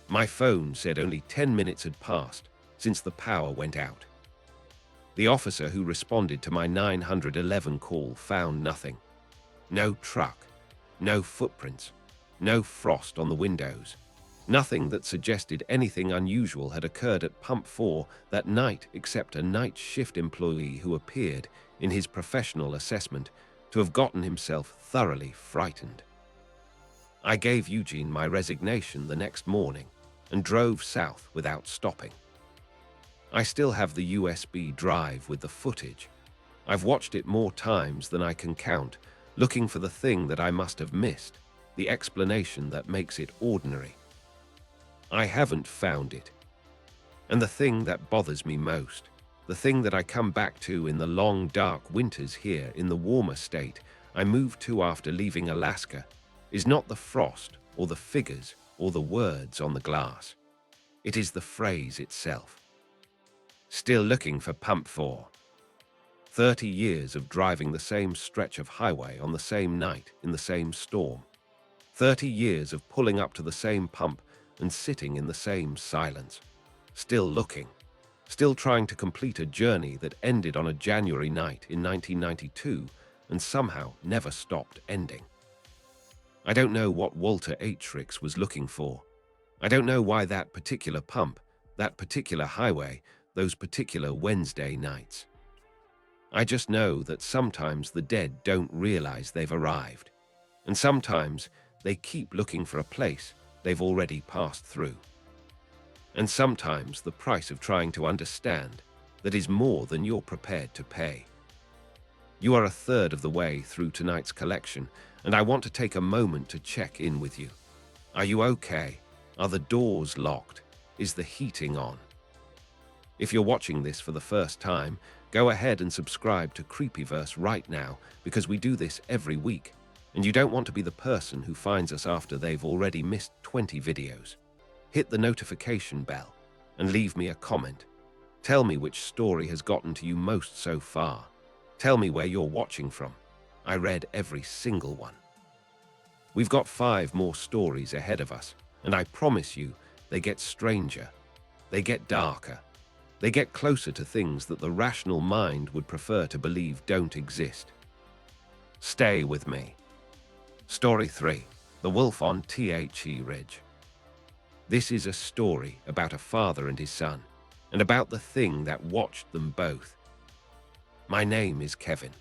My phone said only 10 minutes had passed since the power went out. The officer who responded to my 911 call found nothing. No truck, no footprints, no frost on the windows. Nothing that suggested anything unusual had occurred at Pump 4 that night except a night shift employee who appeared, in his professional assessment, to have gotten himself thoroughly frightened. I gave Eugene my resignation the next morning and drove south without stopping. I still have the USB drive with the footage. I've watched it more times than I can count, looking for the thing that I must have missed, the explanation that makes it ordinary. I haven't found it. And the thing that bothers me most, the thing that I come back to in the long, dark winters here in the warmer state I moved to after leaving Alaska, is not the frost or the figures or the words on the glass. It is the phrase itself. Still looking for Pump 4. 30 years of driving the same stretch of highway on the same night in the same storm. 30 years of pulling up to the same pump and sitting in the same silence. Still looking. Still trying to complete a journey that ended on a January night in 1992 and somehow never stopped ending. I don't know what Walter H. was looking for. I don't know why that particular pump, that particular highway, those particular Wednesday nights. I just know that sometimes the dead don't realize they've arrived, and sometimes they keep looking for a place they've already passed through. And sometimes the price of trying to understand that is more than you're prepared to pay. You are a third of the way through tonight's collection, and I want to take a moment to check in with you. Are you okay? Are the doors locked? Is the heating on? If you're watching this for the first time, go ahead and subscribe to Creepyverse right now, because we do this every week, and you don't want to be the person who finds us after they've already missed 20 videos. Hit the notification bell and leave me a comment. Tell me which story has gotten to you most so far. Tell me where you're watching from. I read every single one. We've got 5 more stories ahead of us, and I promise you, they get stranger. They get darker. They get closer to things that the rational mind would prefer to believe don't exist. Stay with me. Story 3. The Wolf on The Ridge. This is a story about a father and his son, and about the thing that watched them both. My name is Kevin.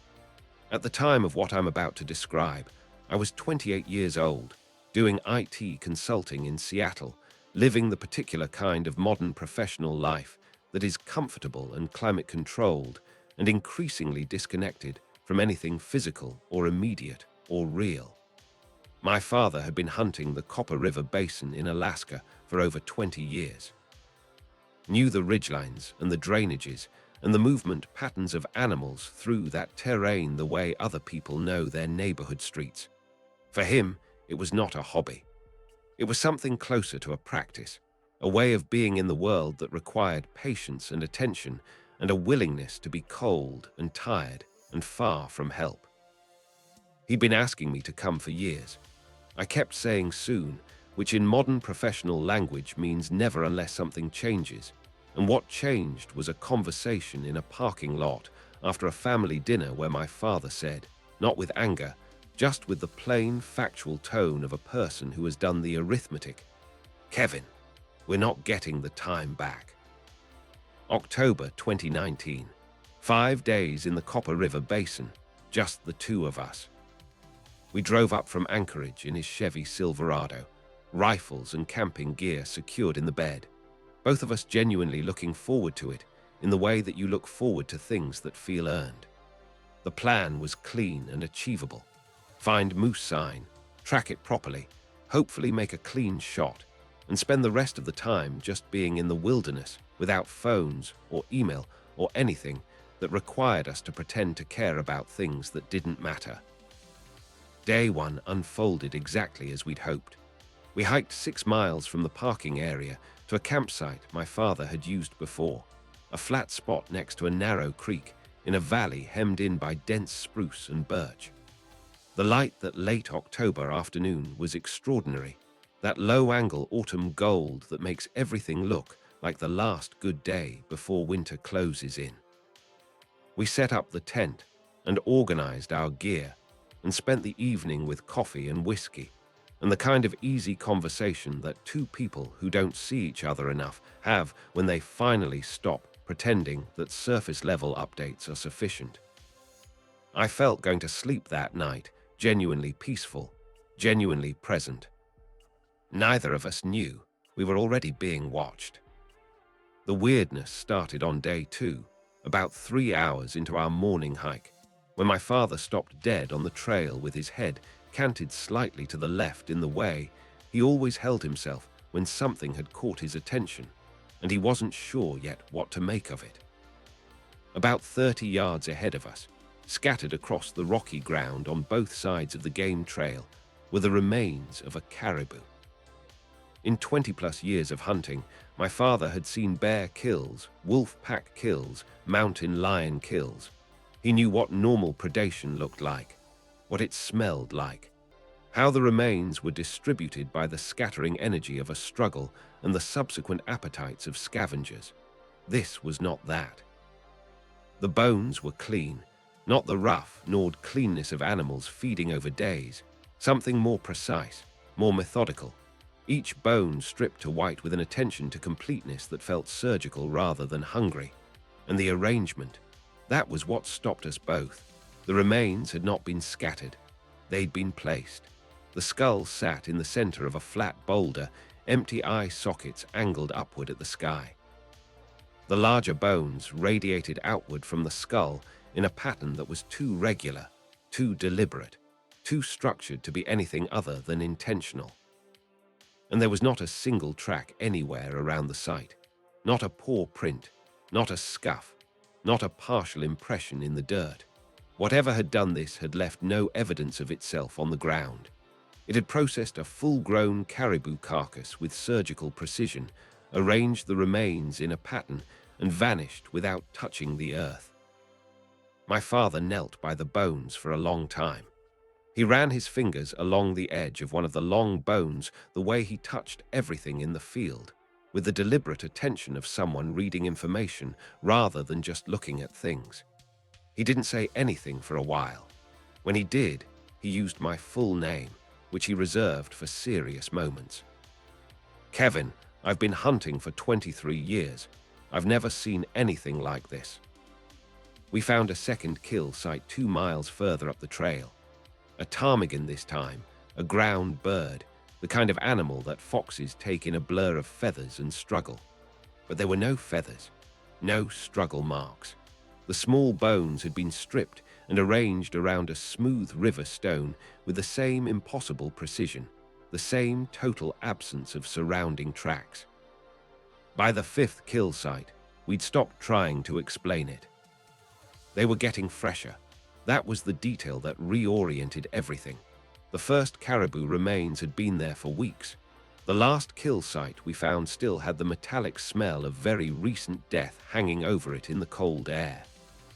At the time of what I'm about to describe, I was 28 years old, doing IT consulting in Seattle, living the particular kind of modern professional life that is comfortable and climate-controlled and increasingly disconnected from anything physical or immediate or real. My father had been hunting the Copper River Basin in Alaska for over 20 years. Knew the ridgelines and the drainages and the movement patterns of animals through that terrain the way other people know their neighborhood streets. For him, it was not a hobby. It was something closer to a practice, a way of being in the world that required patience and attention and a willingness to be cold and tired and far from help. He'd been asking me to come for years. I kept saying soon, which in modern professional language means never unless something changes. And what changed was a conversation in a parking lot after a family dinner where my father said, not with anger, just with the plain, factual tone of a person who has done the arithmetic, "Kevin, we're not getting the time back." October 2019. 5 days in the Copper River Basin, just the two of us. We drove up from Anchorage in his Chevy Silverado, rifles and camping gear secured in the bed, both of us genuinely looking forward to it in the way that you look forward to things that feel earned. The plan was clean and achievable. Find moose sign, track it properly, hopefully make a clean shot, and spend the rest of the time just being in the wilderness without phones or email or anything that required us to pretend to care about things that didn't matter. Day one unfolded exactly as we'd hoped. We hiked 6 miles from the parking area to a campsite my father had used before, a flat spot next to a narrow creek in a valley hemmed in by dense spruce and birch. The light that late October afternoon was extraordinary, that low-angle autumn gold that makes everything look like the last good day before winter closes in. We set up the tent and organized our gear and spent the evening with coffee and whiskey and the kind of easy conversation that two people who don't see each other enough have when they finally stop pretending that surface-level updates are sufficient. I felt going to sleep that night genuinely peaceful, genuinely present. Neither of us knew we were already being watched. The weirdness started on day 2, about 3 hours into our morning hike, when my father stopped dead on the trail with his head canted slightly to the left in the way he always held himself when something had caught his attention, and he wasn't sure yet what to make of it. About 30 yards ahead of us, scattered across the rocky ground on both sides of the game trail, were the remains of a caribou. In 20-plus years of hunting, my father had seen bear kills, wolf pack kills, mountain lion kills. He knew what normal predation looked like, what it smelled like, how the remains were distributed by the scattering energy of a struggle and the subsequent appetites of scavengers. This was not that. The bones were clean, not the rough, gnawed cleanness of animals feeding over days, something more precise, more methodical. Each bone stripped to white with an attention to completeness that felt surgical rather than hungry. And the arrangement, that was what stopped us both. The remains had not been scattered. They'd been placed. The skull sat in the center of a flat boulder, empty eye sockets angled upward at the sky. The larger bones radiated outward from the skull in a pattern that was too regular, too deliberate, too structured to be anything other than intentional. And there was not a single track anywhere around the site, not a paw print, not a scuff, not a partial impression in the dirt. Whatever had done this had left no evidence of itself on the ground. It had processed a full-grown caribou carcass with surgical precision, arranged the remains in a pattern, and vanished without touching the earth. My father knelt by the bones for a long time. He ran his fingers along the edge of one of the long bones the way he touched everything in the field, with the deliberate attention of someone reading information rather than just looking at things. He didn't say anything for a while. When he did, he used my full name, which he reserved for serious moments. "Kevin, I've been hunting for 23 years. I've never seen anything like this." We found a second kill site 2 miles further up the trail. A ptarmigan this time, a ground bird, the kind of animal that foxes take in a blur of feathers and struggle. But there were no feathers, no struggle marks. The small bones had been stripped and arranged around a smooth river stone with the same impossible precision, the same total absence of surrounding tracks. By the 5th kill site, we'd stopped trying to explain it. They were getting fresher. That was the detail that reoriented everything. The first caribou remains had been there for weeks. The last kill site we found still had the metallic smell of very recent death hanging over it in the cold air.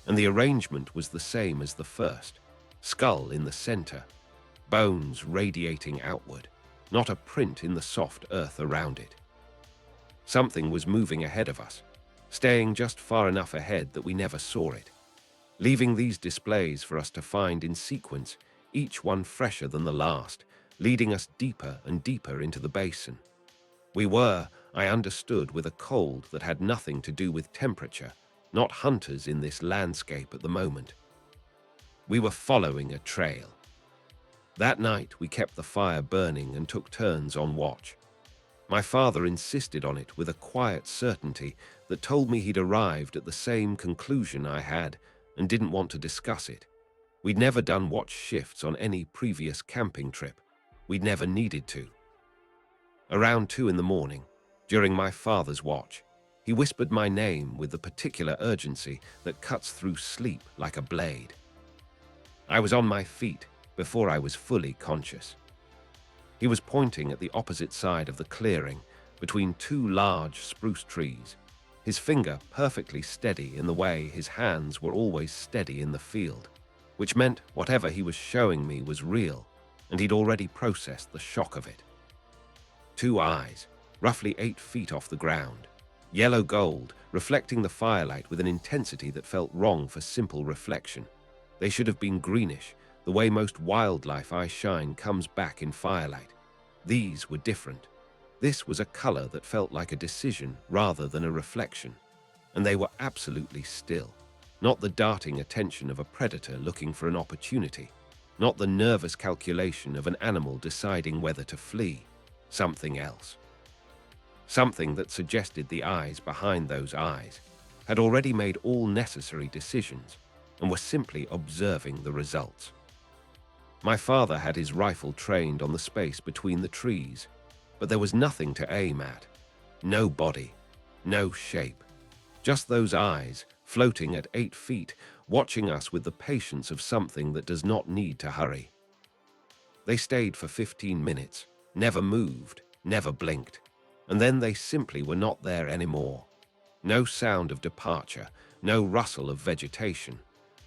And the arrangement was the same as the first. Skull in the center, bones radiating outward, not a print in the soft earth around it. Something was moving ahead of us, staying just far enough ahead that we never saw it. leaving these displays for us to find in sequence, each one fresher than the last, leading us deeper and deeper into the basin. We were, I understood, with a cold that had nothing to do with temperature, not hunters in this landscape at the moment. We were following a trail. That night we kept the fire burning and took turns on watch. My father insisted on it with a quiet certainty that told me he'd arrived at the same conclusion I had and didn't want to discuss it. We'd never done watch shifts on any previous camping trip. We'd never needed to. Around 2 in the morning, during my father's watch, he whispered my name with the particular urgency that cuts through sleep like a blade. I was on my feet before I was fully conscious. He was pointing at the opposite side of the clearing between 2 large spruce trees, his finger perfectly steady in the way his hands were always steady in the field, which meant whatever he was showing me was real, and he'd already processed the shock of it. 2 eyes, roughly 8 feet off the ground, yellow gold, reflecting the firelight with an intensity that felt wrong for simple reflection. They should have been greenish, the way most wildlife eye shine comes back in firelight. These were different. This was a color that felt like a decision rather than a reflection, and they were absolutely still, not the darting attention of a predator looking for an opportunity, not the nervous calculation of an animal deciding whether to flee. Something else. Something that suggested the eyes behind those eyes had already made all necessary decisions and were simply observing the results. My father had his rifle trained on the space between the trees, but there was nothing to aim at. No body, no shape. Just those eyes, floating at 8 feet, watching us with the patience of something that does not need to hurry. They stayed for 15 minutes, never moved, never blinked, and then they simply were not there anymore. No sound of departure, no rustle of vegetation.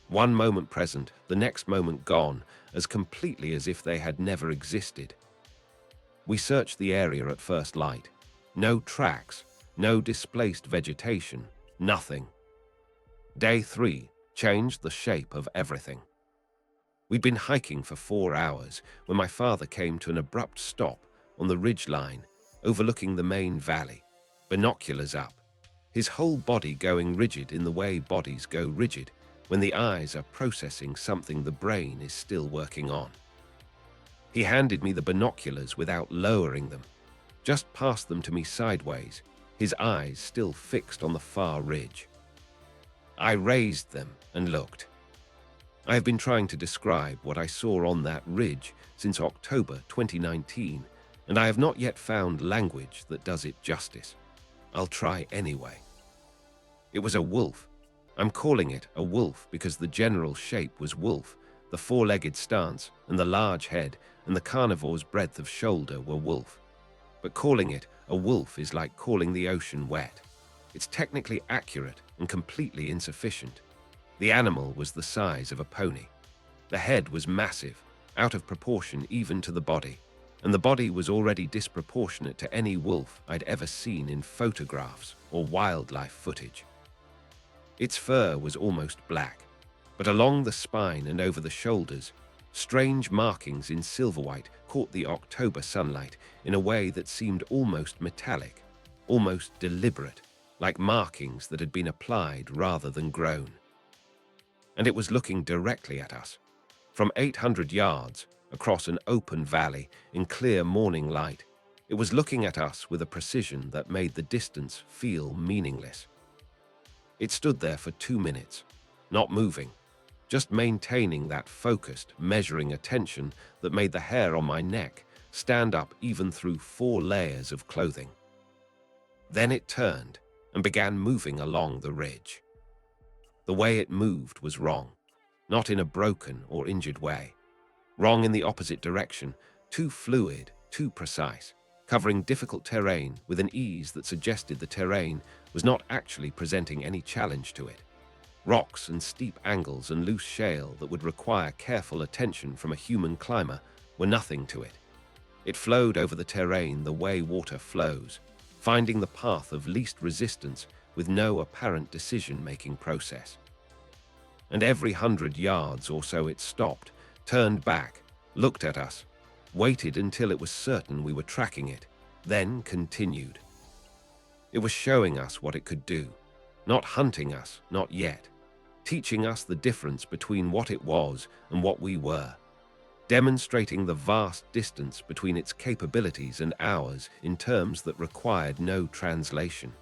One moment present, the next moment gone, as completely as if they had never existed. We searched the area at first light. No tracks, no displaced vegetation, nothing. Day 3 changed the shape of everything. We'd been hiking for 4 hours when my father came to an abrupt stop on the ridgeline overlooking the main valley, binoculars up, his whole body going rigid in the way bodies go rigid when the eyes are processing something the brain is still working on. He handed me the binoculars without lowering them, just passed them to me sideways, his eyes still fixed on the far ridge. I raised them and looked. I have been trying to describe what I saw on that ridge since October 2019, and I have not yet found language that does it justice. I'll try anyway. It was a wolf. I'm calling it a wolf because the general shape was wolf, the 4-legged stance and the large head and the carnivore's breadth of shoulder were wolf. But calling it a wolf is like calling the ocean wet. It's technically accurate and completely insufficient. The animal was the size of a pony. The head was massive, out of proportion even to the body, and the body was already disproportionate to any wolf I'd ever seen in photographs or wildlife footage. Its fur was almost black, but along the spine and over the shoulders, strange markings in silver white caught the October sunlight in a way that seemed almost metallic, almost deliberate, like markings that had been applied rather than grown. And it was looking directly at us. From 800 yards, across an open valley in clear morning light, it was looking at us with a precision that made the distance feel meaningless. It stood there for 2 minutes, not moving, just maintaining that focused, measuring attention that made the hair on my neck stand up even through 4 layers of clothing. Then it turned and began moving along the ridge. The way it moved was wrong, not in a broken or injured way. Wrong in the opposite direction, too fluid, too precise, covering difficult terrain with an ease that suggested the terrain was not actually presenting any challenge to it. Rocks and steep angles and loose shale that would require careful attention from a human climber were nothing to it. It flowed over the terrain the way water flows, finding the path of least resistance with no apparent decision-making process. and every 100 yards or so it stopped, turned back, looked at us, waited until it was certain we were tracking it, then continued. It was showing us what it could do, not hunting us, not yet, teaching us the difference between what it was and what we were, demonstrating the vast distance between its capabilities and ours in terms that required no translation.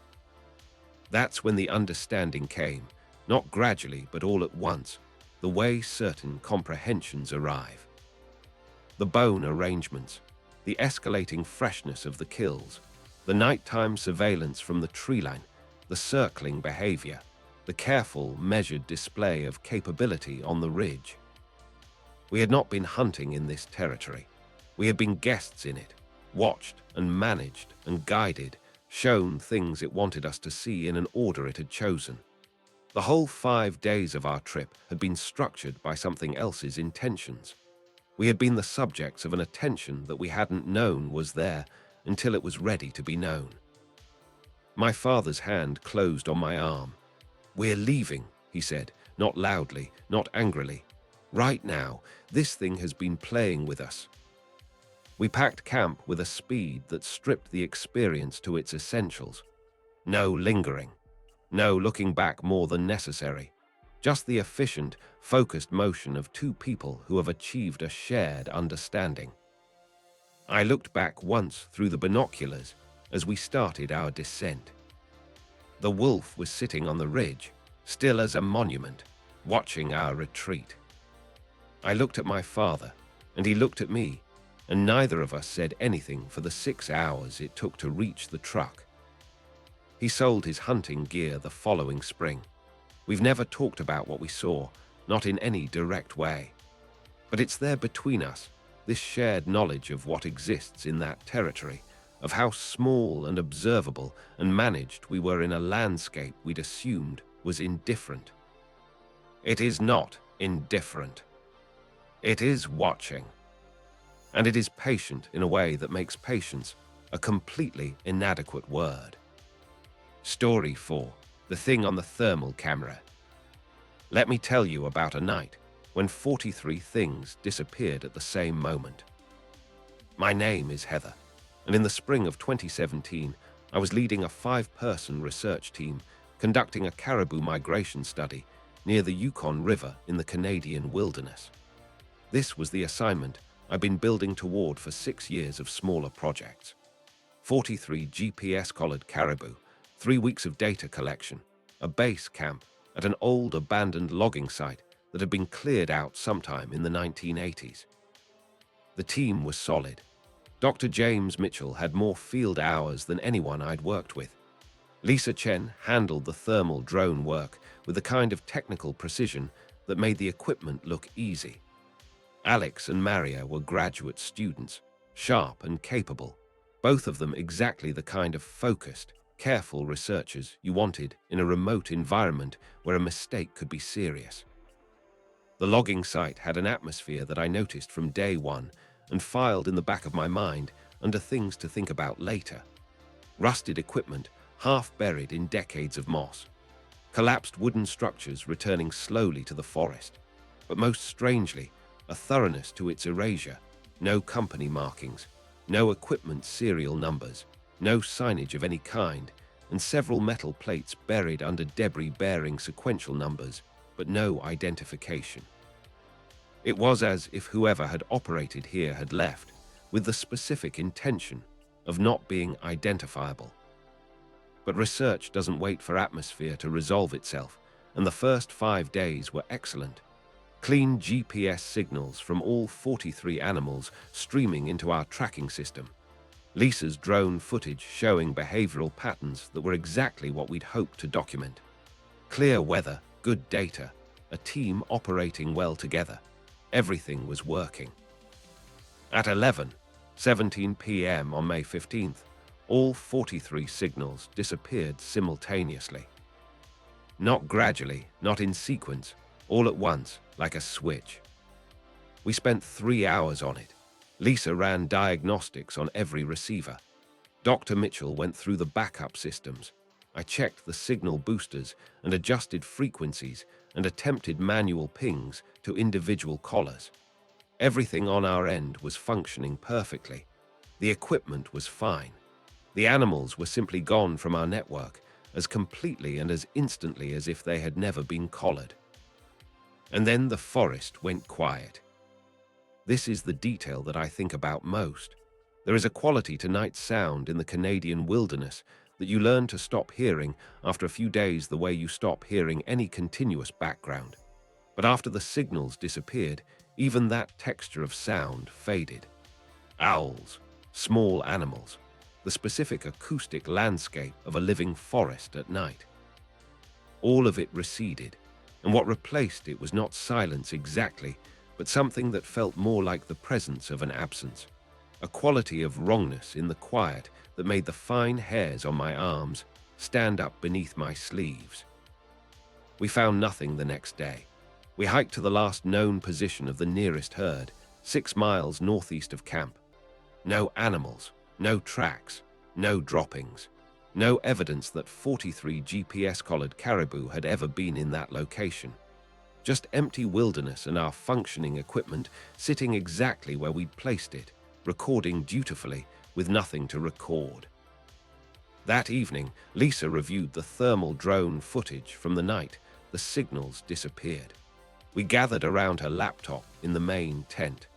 That's when the understanding came, not gradually but all at once, the way certain comprehensions arrive. The bone arrangements, the escalating freshness of the kills, the nighttime surveillance from the tree line, the circling behavior, the careful, measured display of capability on the ridge. We had not been hunting in this territory. We had been guests in it, watched and managed and guided, shown things it wanted us to see in an order it had chosen. The whole 5 days of our trip had been structured by something else's intentions. We had been the subjects of an attention that we hadn't known was there until it was ready to be known. My father's hand closed on my arm. "We're leaving," he said, not loudly, not angrily. "Right now, this thing has been playing with us." We packed camp with a speed that stripped the experience to its essentials. No lingering. No looking back more than necessary. Just the efficient, focused motion of two people who have achieved a shared understanding. I looked back once through the binoculars as we started our descent. The wolf was sitting on the ridge, still as a monument, watching our retreat. I looked at my father, and he looked at me, and neither of us said anything for the 6 hours it took to reach the truck. He sold his hunting gear the following spring. We've never talked about what we saw, not in any direct way. But it's there between us, this shared knowledge of what exists in that territory, of how small and observable and managed we were in a landscape we'd assumed was indifferent. It is not indifferent. It is watching. And it is patient in a way that makes patience a completely inadequate word. Story 4. The thing on the thermal camera. Let me tell you about a night when 43 things disappeared at the same moment. My name is Heather, and in the spring of 2017, I was leading a 5-person research team conducting a caribou migration study near the Yukon River in the Canadian wilderness. This was the assignment I've been building toward for 6 years of smaller projects. 43 GPS-collared caribou, 3 weeks of data collection, a base camp at an old abandoned logging site that had been cleared out sometime in the 1980s. The team was solid. Dr. James Mitchell had more field hours than anyone I'd worked with. Lisa Chen handled the thermal drone work with the kind of technical precision that made the equipment look easy. Alex and Maria were graduate students, sharp and capable, both of them exactly the kind of focused, careful researchers you wanted in a remote environment where a mistake could be serious. The logging site had an atmosphere that I noticed from day one and filed in the back of my mind under things to think about later. Rusted equipment, half buried in decades of moss. Collapsed wooden structures returning slowly to the forest. But most strangely, a thoroughness to its erasure. No company markings, no equipment serial numbers, no signage of any kind, and several metal plates buried under debris bearing sequential numbers, but no identification. It was as if whoever had operated here had left, with the specific intention of not being identifiable. But research doesn't wait for atmosphere to resolve itself, and the first 5 days were excellent. Clean GPS signals from all 43 animals streaming into our tracking system. Lisa's drone footage showing behavioral patterns that were exactly what we'd hoped to document. Clear weather, good data, a team operating well together. Everything was working. At 11:17 p.m. on May 15th, all 43 signals disappeared simultaneously. Not gradually, not in sequence, all at once, like a switch. We spent 3 hours on it. Lisa ran diagnostics on every receiver. Dr. Mitchell went through the backup systems. I checked the signal boosters and adjusted frequencies and attempted manual pings to individual collars. Everything on our end was functioning perfectly. The equipment was fine. The animals were simply gone from our network as completely and as instantly as if they had never been collared. And then the forest went quiet. This is the detail that I think about most. There is a quality to night sound in the Canadian wilderness that you learn to stop hearing after a few days, the way you stop hearing any continuous background. But after the signals disappeared, even that texture of sound faded. Owls, small animals, the specific acoustic landscape of a living forest at night. All of it receded, and what replaced it was not silence exactly, but something that felt more like the presence of an absence, a quality of wrongness in the quiet that made the fine hairs on my arms stand up beneath my sleeves. We found nothing the next day. We hiked to the last known position of the nearest herd, 6 miles northeast of camp. No animals, no tracks, no droppings, no evidence that 43 GPS-collared caribou had ever been in that location. Just empty wilderness and our functioning equipment sitting exactly where we'd placed it, recording dutifully with nothing to record. That evening, Lisa reviewed the thermal drone footage from the night the signals disappeared. We gathered around her laptop in the main tent.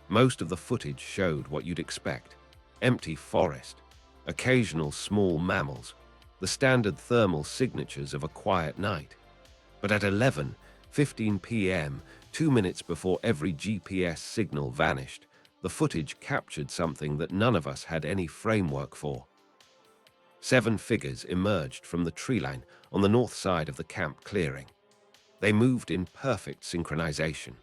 Most of the footage showed what you'd expect: empty forest, occasional small mammals, the standard thermal signatures of a quiet night. But at 11:15 p.m., 2 minutes before every GPS signal vanished, the footage captured something that none of us had any framework for. 7 figures emerged from the tree line on the north side of the camp clearing. They moved in perfect synchronization,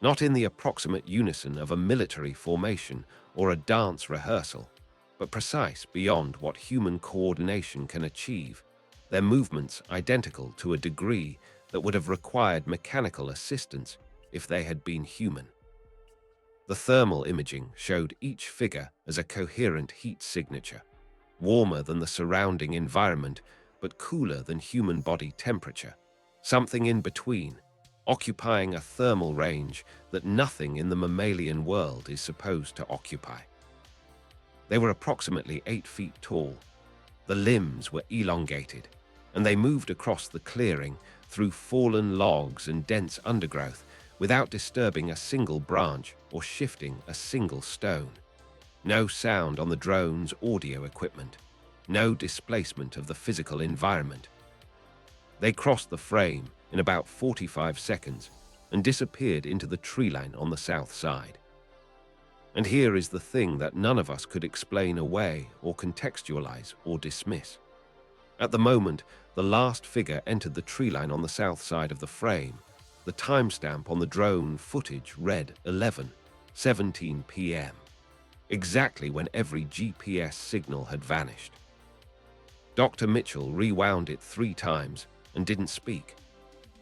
not in the approximate unison of a military formation or a dance rehearsal, but precise beyond what human coordination can achieve, their movements identical to a degree that would have required mechanical assistance if they had been human. The thermal imaging showed each figure as a coherent heat signature, warmer than the surrounding environment, but cooler than human body temperature, something in between, occupying a thermal range that nothing in the mammalian world is supposed to occupy. They were approximately 8 feet tall. The limbs were elongated, and they moved across the clearing through fallen logs and dense undergrowth without disturbing a single branch or shifting a single stone. No sound on the drone's audio equipment, no displacement of the physical environment. They crossed the frame in about 45 seconds and disappeared into the tree line on the south side. And here is the thing that none of us could explain away or contextualize or dismiss. At the moment the last figure entered the tree line on the south side of the frame, the timestamp on the drone footage read 11:17 p.m., exactly when every GPS signal had vanished. Dr. Mitchell rewound it 3 times and didn't speak.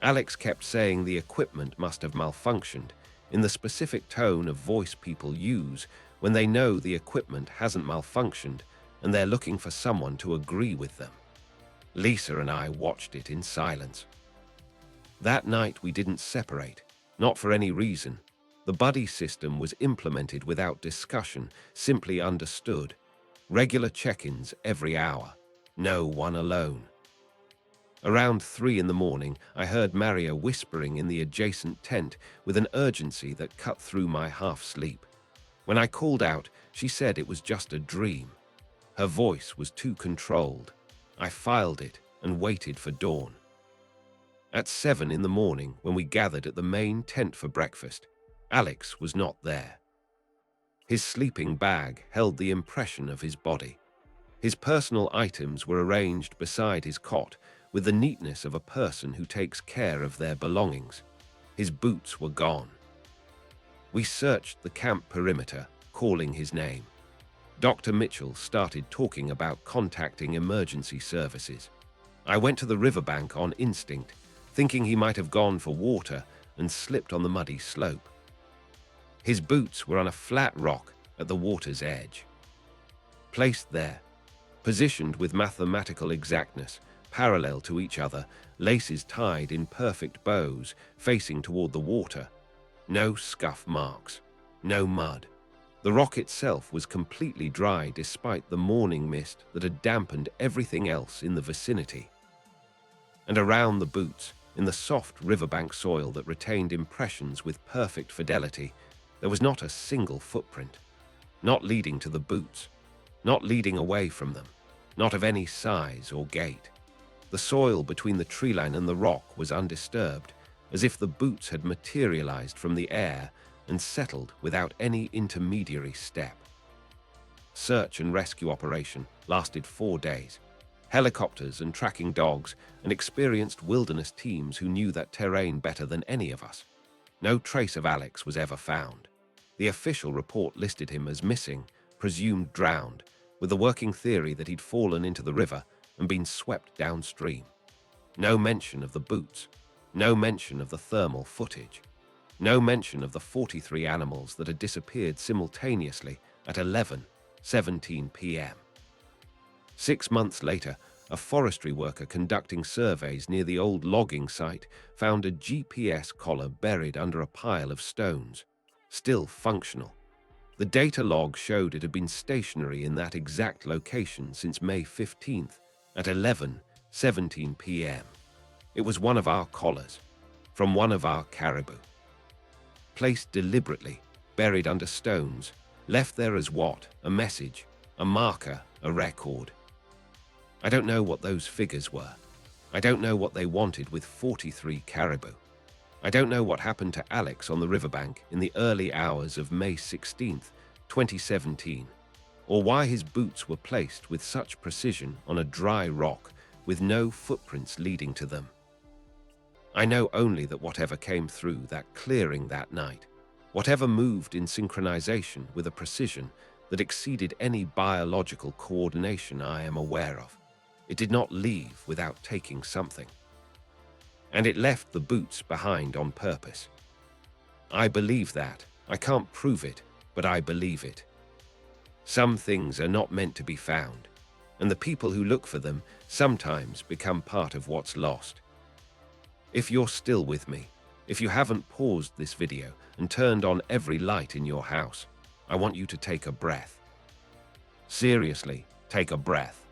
Alex kept saying the equipment must have malfunctioned, in the specific tone of voice people use when they know the equipment hasn't malfunctioned and they're looking for someone to agree with them. Lisa and I watched it in silence. That night we didn't separate, not for any reason. The buddy system was implemented without discussion, simply understood. Regular check-ins every hour, no one alone. Around 3 in the morning, I heard Maria whispering in the adjacent tent with an urgency that cut through my half-sleep. When I called out, she said it was just a dream. Her voice was too controlled. I filed it and waited for dawn. At 7 in the morning, when we gathered at the main tent for breakfast, Alex was not there. His sleeping bag held the impression of his body. His personal items were arranged beside his cot with the neatness of a person who takes care of their belongings. His boots were gone. We searched the camp perimeter, calling his name. Dr. Mitchell started talking about contacting emergency services. I went to the riverbank on instinct, thinking he might have gone for water and slipped on the muddy slope. His boots were on a flat rock at the water's edge. Placed there, positioned with mathematical exactness, parallel to each other, laces tied in perfect bows, facing toward the water. No scuff marks, no mud. The rock itself was completely dry despite the morning mist that had dampened everything else in the vicinity. And around the boots, in the soft riverbank soil that retained impressions with perfect fidelity, there was not a single footprint, not leading to the boots, not leading away from them, not of any size or gait. The soil between the tree line and the rock was undisturbed, as if the boots had materialized from the air and settled without any intermediary step. Search and rescue operation lasted 4 days. Helicopters and tracking dogs and experienced wilderness teams who knew that terrain better than any of us. No trace of Alex was ever found. The official report listed him as missing, presumed drowned, with the working theory that he'd fallen into the river and been swept downstream. No mention of the boots, no mention of the thermal footage, no mention of the 43 animals that had disappeared simultaneously at 11:17 p.m. 6 months later, a forestry worker conducting surveys near the old logging site found a GPS collar buried under a pile of stones, still functional. The data log showed it had been stationary in that exact location since May 15th at 11:17 p.m. It was one of our collars, from one of our caribou. Placed deliberately, buried under stones, left there as what? A message, a marker, a record. I don't know what those figures were. I don't know what they wanted with 43 caribou. I don't know what happened to Alex on the riverbank in the early hours of May 16th, 2017, or why his boots were placed with such precision on a dry rock with no footprints leading to them. I know only that whatever came through that clearing that night, whatever moved in synchronization with a precision that exceeded any biological coordination I am aware of, it did not leave without taking something. And it left the boots behind on purpose. I believe that. I can't prove it, but I believe it. Some things are not meant to be found, and the people who look for them sometimes become part of what's lost. If you're still with me, if you haven't paused this video and turned on every light in your house, I want you to take a breath. Seriously, take a breath.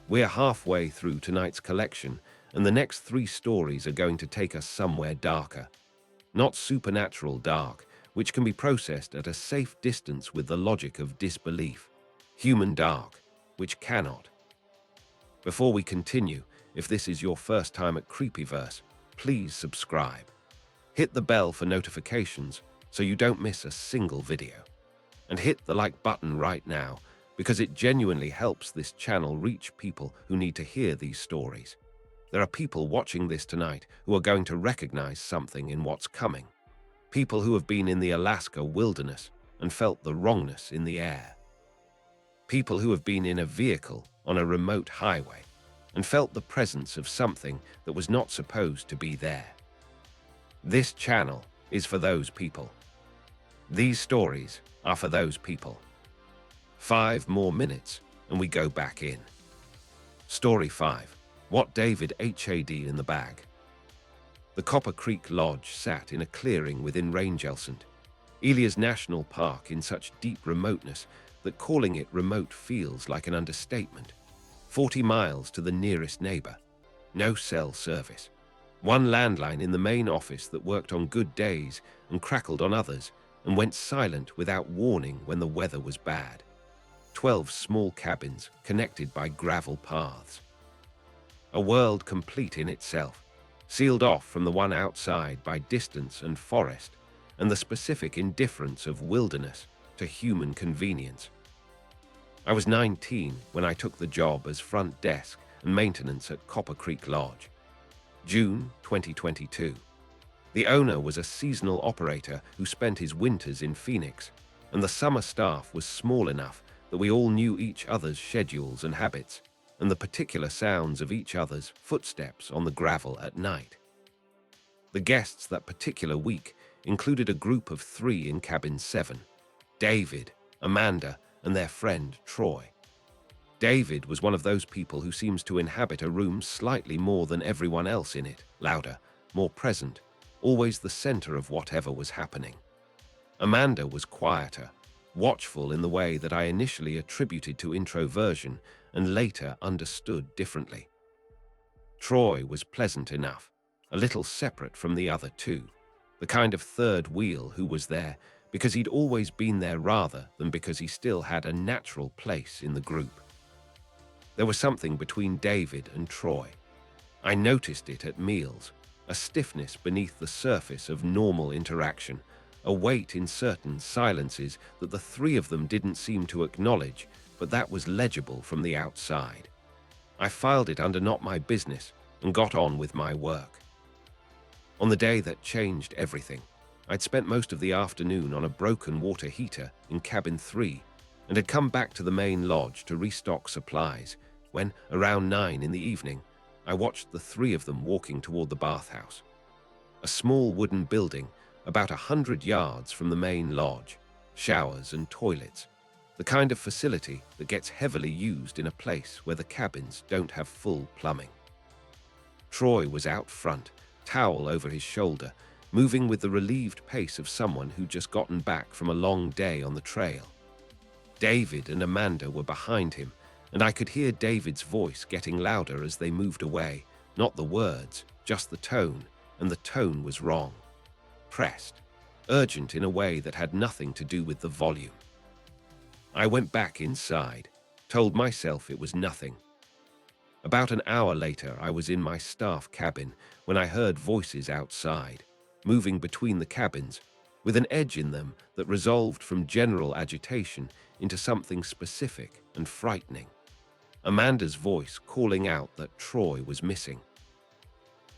We're halfway through tonight's collection, and the next 3 stories are going to take us somewhere darker. Not supernatural dark, which can be processed at a safe distance with the logic of disbelief. Human dark, which cannot. Before we continue, if this is your first time at Creepyverse, please subscribe. Hit the bell for notifications so you don't miss a single video. And hit the like button right now, because it genuinely helps this channel reach people who need to hear these stories. There are people watching this tonight who are going to recognize something in what's coming. People who have been in the Alaska wilderness and felt the wrongness in the air. People who have been in a vehicle on a remote highway and felt the presence of something that was not supposed to be there. This channel is for those people. These stories are for those people. 5 more minutes and we go back in. Story 5. What David had in the bag. The Copper Creek Lodge sat in a clearing within Range Elsant, Elias National Park, in such deep remoteness that calling it remote feels like an understatement. 40 miles to the nearest neighbor. No cell service. One landline in the main office that worked on good days and crackled on others and went silent without warning when the weather was bad. 12 small cabins connected by gravel paths. A world complete in itself, sealed off from the one outside by distance and forest and the specific indifference of wilderness to human convenience. I was 19 when I took the job as front desk and maintenance at Copper Creek Lodge. June 2022. The owner was a seasonal operator who spent his winters in Phoenix, and the summer staff was small enough that we all knew each other's schedules and habits, and the particular sounds of each other's footsteps on the gravel at night. The guests that particular week included a group of 3 in cabin 7, David, Amanda, and their friend Troy. David was one of those people who seems to inhabit a room slightly more than everyone else in it, louder, more present, always the center of whatever was happening. Amanda was quieter, watchful in the way that I initially attributed to introversion and later understood differently. Troy was pleasant enough, a little separate from the other two, the kind of third wheel who was there because he'd always been there rather than because he still had a natural place in the group. There was something between David and Troy. I noticed it at meals, a stiffness beneath the surface of normal interaction, a weight in certain silences that the three of them didn't seem to acknowledge, but that was legible from the outside. I filed it under not my business and got on with my work. On the day that changed everything, I'd spent most of the afternoon on a broken water heater in cabin 3 and had come back to the main lodge to restock supplies when, around 9 in the evening, I watched the three of them walking toward the bathhouse. A small wooden building about 100 yards from the main lodge, showers and toilets, the kind of facility that gets heavily used in a place where the cabins don't have full plumbing. Troy was out front, towel over his shoulder, moving with the relieved pace of someone who'd just gotten back from a long day on the trail. David and Amanda were behind him, and I could hear David's voice getting louder as they moved away, not the words, just the tone, and the tone was wrong. Pressed, urgent in a way that had nothing to do with the volume. I went back inside, told myself it was nothing. About an hour later, I was in my staff cabin when I heard voices outside, moving between the cabins, with an edge in them that resolved from general agitation into something specific and frightening. Amanda's voice calling out that Troy was missing.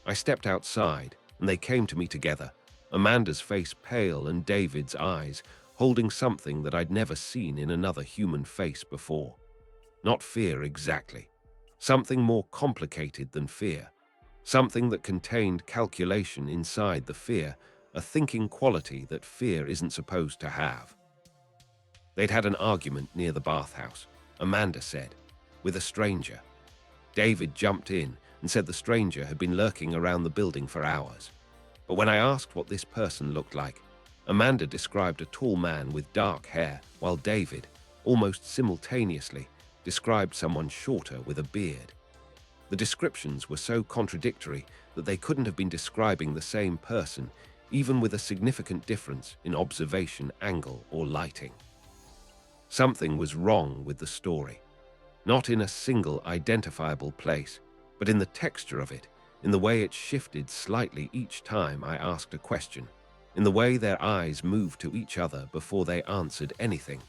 I stepped outside, and they came to me together, Amanda's face pale and David's eyes holding something that I'd never seen in another human face before. Not fear exactly. Something more complicated than fear. Something that contained calculation inside the fear, a thinking quality that fear isn't supposed to have. They'd had an argument near the bathhouse, Amanda said, with a stranger. David jumped in and said the stranger had been lurking around the building for hours. But when I asked what this person looked like, Amanda described a tall man with dark hair, while David, almost simultaneously, described someone shorter with a beard. The descriptions were so contradictory that they couldn't have been describing the same person, even with a significant difference in observation angle or lighting. Something was wrong with the story. Not in a single identifiable place, but in the texture of it, in the way it shifted slightly each time I asked a question, in the way their eyes moved to each other before they answered anything.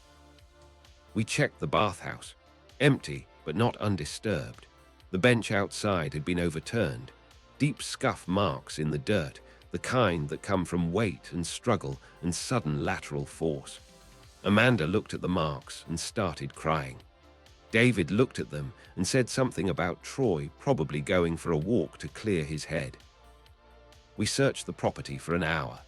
We checked the bathhouse, empty but not undisturbed. The bench outside had been overturned, deep scuff marks in the dirt, the kind that come from weight and struggle and sudden lateral force. Amanda looked at the marks and started crying. David looked at them and said something about Troy probably going for a walk to clear his head. We searched the property for an hour.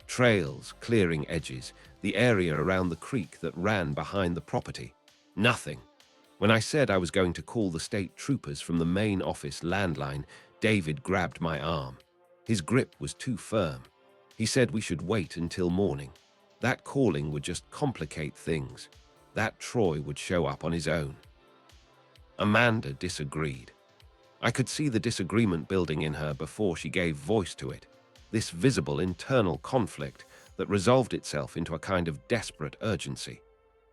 Trails, clearing edges, the area around the creek that ran behind the property. Nothing. When I said I was going to call the state troopers from the main office landline, David grabbed my arm. His grip was too firm. He said we should wait until morning. That calling would just complicate things. That Troy would show up on his own. Amanda disagreed. I could see the disagreement building in her before she gave voice to it, this visible internal conflict that resolved itself into a kind of desperate urgency.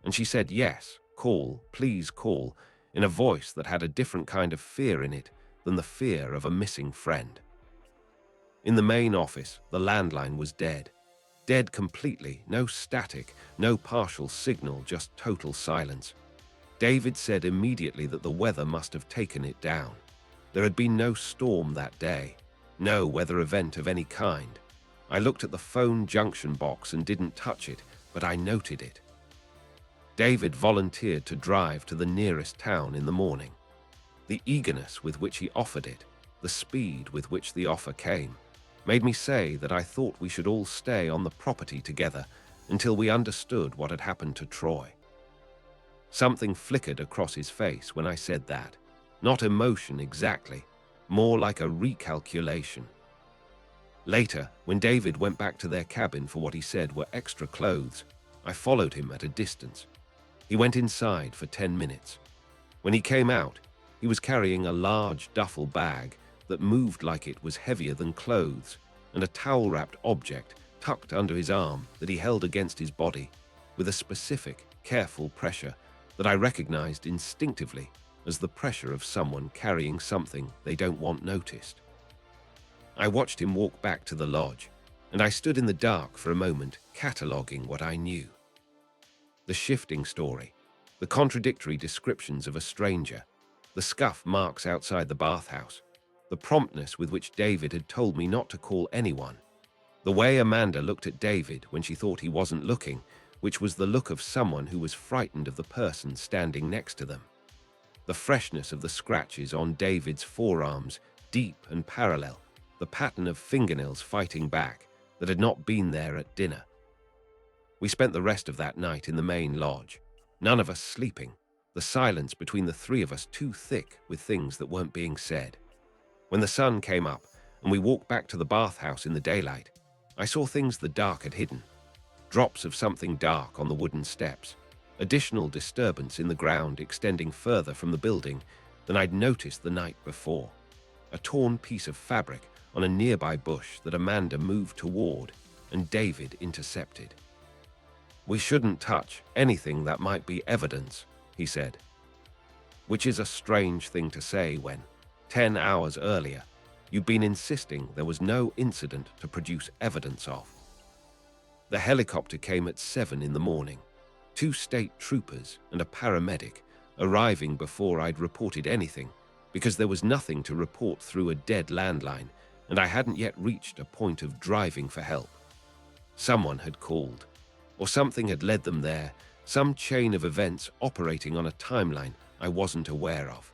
And she said yes, call, please call, in a voice that had a different kind of fear in it than the fear of a missing friend. In the main office, the landline was dead. Dead completely, no static, no partial signal, just total silence. David said immediately that the weather must have taken it down. There had been no storm that day, no weather event of any kind. I looked at the phone junction box and didn't touch it, but I noted it. David volunteered to drive to the nearest town in the morning. The eagerness with which he offered it, the speed with which the offer came, made me say that I thought we should all stay on the property together until we understood what had happened to Troy. Something flickered across his face when I said that. Not emotion exactly, more like a recalculation. Later, when David went back to their cabin for what he said were extra clothes, I followed him at a distance. He went inside for 10 minutes. When he came out, he was carrying a large duffel bag that moved like it was heavier than clothes, and a towel-wrapped object tucked under his arm that he held against his body with a specific, careful pressure that I recognized instinctively as the pressure of someone carrying something they don't want noticed. I watched him walk back to the lodge, and I stood in the dark for a moment, cataloging what I knew. The shifting story, the contradictory descriptions of a stranger, the scuff marks outside the bathhouse, the promptness with which David had told me not to call anyone, the way Amanda looked at David when she thought he wasn't looking, which was the look of someone who was frightened of the person standing next to them. The freshness of the scratches on David's forearms, deep and parallel, the pattern of fingernails fighting back that had not been there at dinner. We spent the rest of that night in the main lodge, none of us sleeping, the silence between the three of us too thick with things that weren't being said. When the sun came up and we walked back to the bathhouse in the daylight, I saw things the dark had hidden. Drops of something dark on the wooden steps, additional disturbance in the ground extending further from the building than I'd noticed the night before. A torn piece of fabric on a nearby bush that Amanda moved toward and David intercepted. "We shouldn't touch anything that might be evidence," he said. Which is a strange thing to say when, 10 hours earlier, you'd been insisting there was no incident to produce evidence of. The helicopter came at 7 in the morning, 2 state troopers and a paramedic arriving before I'd reported anything because there was nothing to report through a dead landline and I hadn't yet reached a point of driving for help. Someone had called, or something had led them there, some chain of events operating on a timeline I wasn't aware of.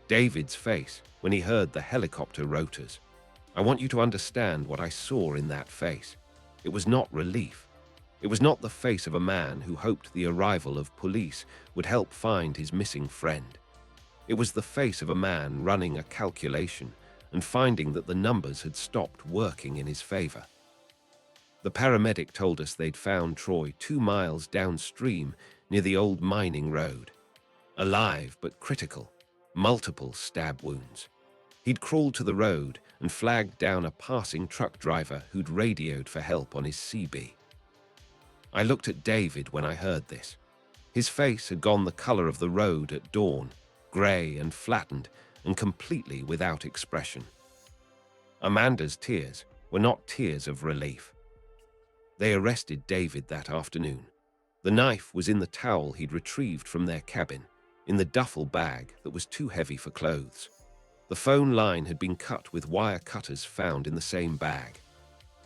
David's face when he heard the helicopter rotors. I want you to understand what I saw in that face. It was not relief. It was not the face of a man who hoped the arrival of police would help find his missing friend. It was the face of a man running a calculation and finding that the numbers had stopped working in his favor. The paramedic told us they'd found Troy 2 miles downstream near the old mining road. Alive but critical, multiple stab wounds. He'd crawled to the road and flagged down a passing truck driver who'd radioed for help on his CB. I looked at David when I heard this. His face had gone the color of the road at dawn, gray and flattened and completely without expression. Amanda's tears were not tears of relief. They arrested David that afternoon. The knife was in the towel he'd retrieved from their cabin, in the duffel bag that was too heavy for clothes. The phone line had been cut with wire cutters found in the same bag.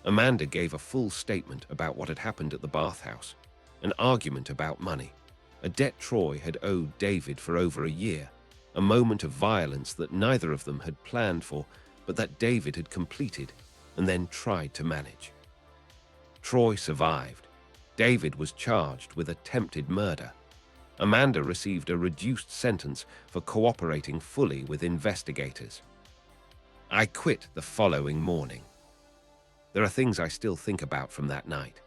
Amanda gave a full statement about what had happened at the bathhouse, an argument about money, a debt Troy had owed David for over a year, a moment of violence that neither of them had planned for, but that David had completed and then tried to manage. Troy survived. David was charged with attempted murder. Amanda received a reduced sentence for cooperating fully with investigators. I quit the following morning. There are things I still think about from that night.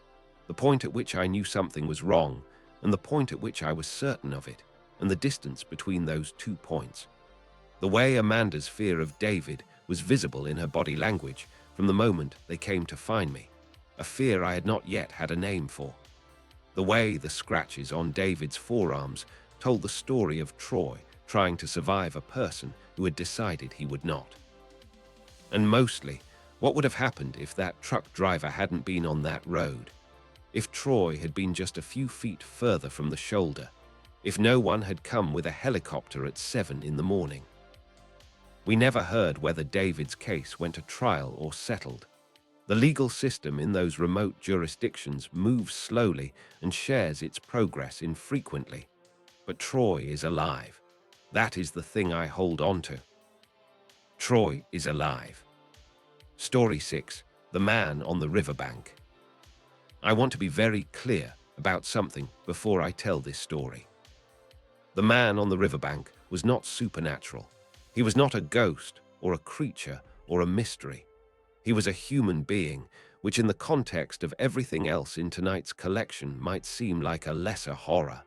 The point at which I knew something was wrong, and the point at which I was certain of it, and the distance between those 2 points. The way Amanda's fear of David was visible in her body language from the moment they came to find me, a fear I had not yet had a name for. The way the scratches on David's forearms told the story of Troy trying to survive a person who had decided he would not. And mostly, what would have happened if that truck driver hadn't been on that road? If Troy had been just a few feet further from the shoulder? If no one had come with a helicopter at 7 in the morning? We never heard whether David's case went to trial or settled. The legal system in those remote jurisdictions moves slowly and shares its progress infrequently. But Troy is alive. That is the thing I hold on to. Troy is alive. Story 6. The Man on the Riverbank. I want to be very clear about something before I tell this story. The man on the riverbank was not supernatural. He was not a ghost or a creature or a mystery. He was a human being, which in the context of everything else in tonight's collection might seem like a lesser horror.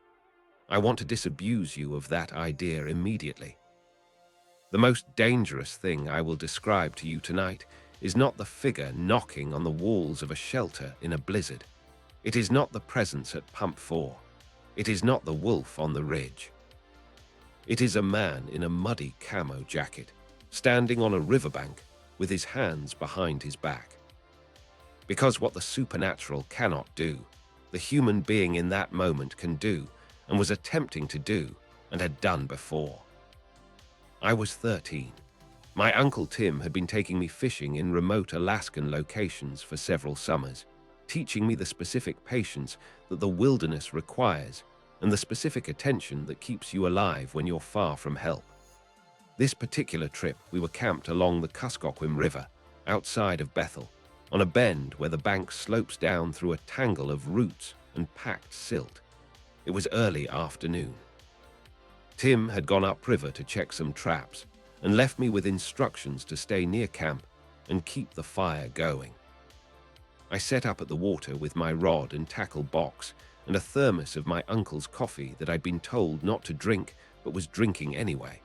I want to disabuse you of that idea immediately. The most dangerous thing I will describe to you tonight is not the figure knocking on the walls of a shelter in a blizzard. It is not the presence at Pump 4. It is not the wolf on the ridge. It is a man in a muddy camo jacket, standing on a riverbank with his hands behind his back. Because what the supernatural cannot do, the human being in that moment can do, and was attempting to do, and had done before. I was 13. My Uncle Tim had been taking me fishing in remote Alaskan locations for several summers, teaching me the specific patience that the wilderness requires and the specific attention that keeps you alive when you're far from help. This particular trip, we were camped along the Kuskokwim River, outside of Bethel, on a bend where the bank slopes down through a tangle of roots and packed silt. It was early afternoon. Tim had gone upriver to check some traps and left me with instructions to stay near camp and keep the fire going. I set up at the water with my rod and tackle box and a thermos of my uncle's coffee that I'd been told not to drink but was drinking anyway.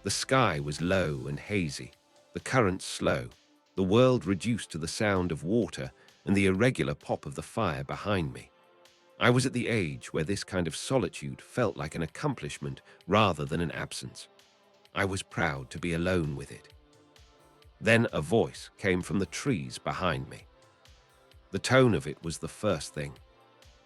The sky was low and hazy, the current slow, the world reduced to the sound of water and the irregular pop of the fire behind me. I was at the age where this kind of solitude felt like an accomplishment rather than an absence. I was proud to be alone with it. Then a voice came from the trees behind me. The tone of it was the first thing,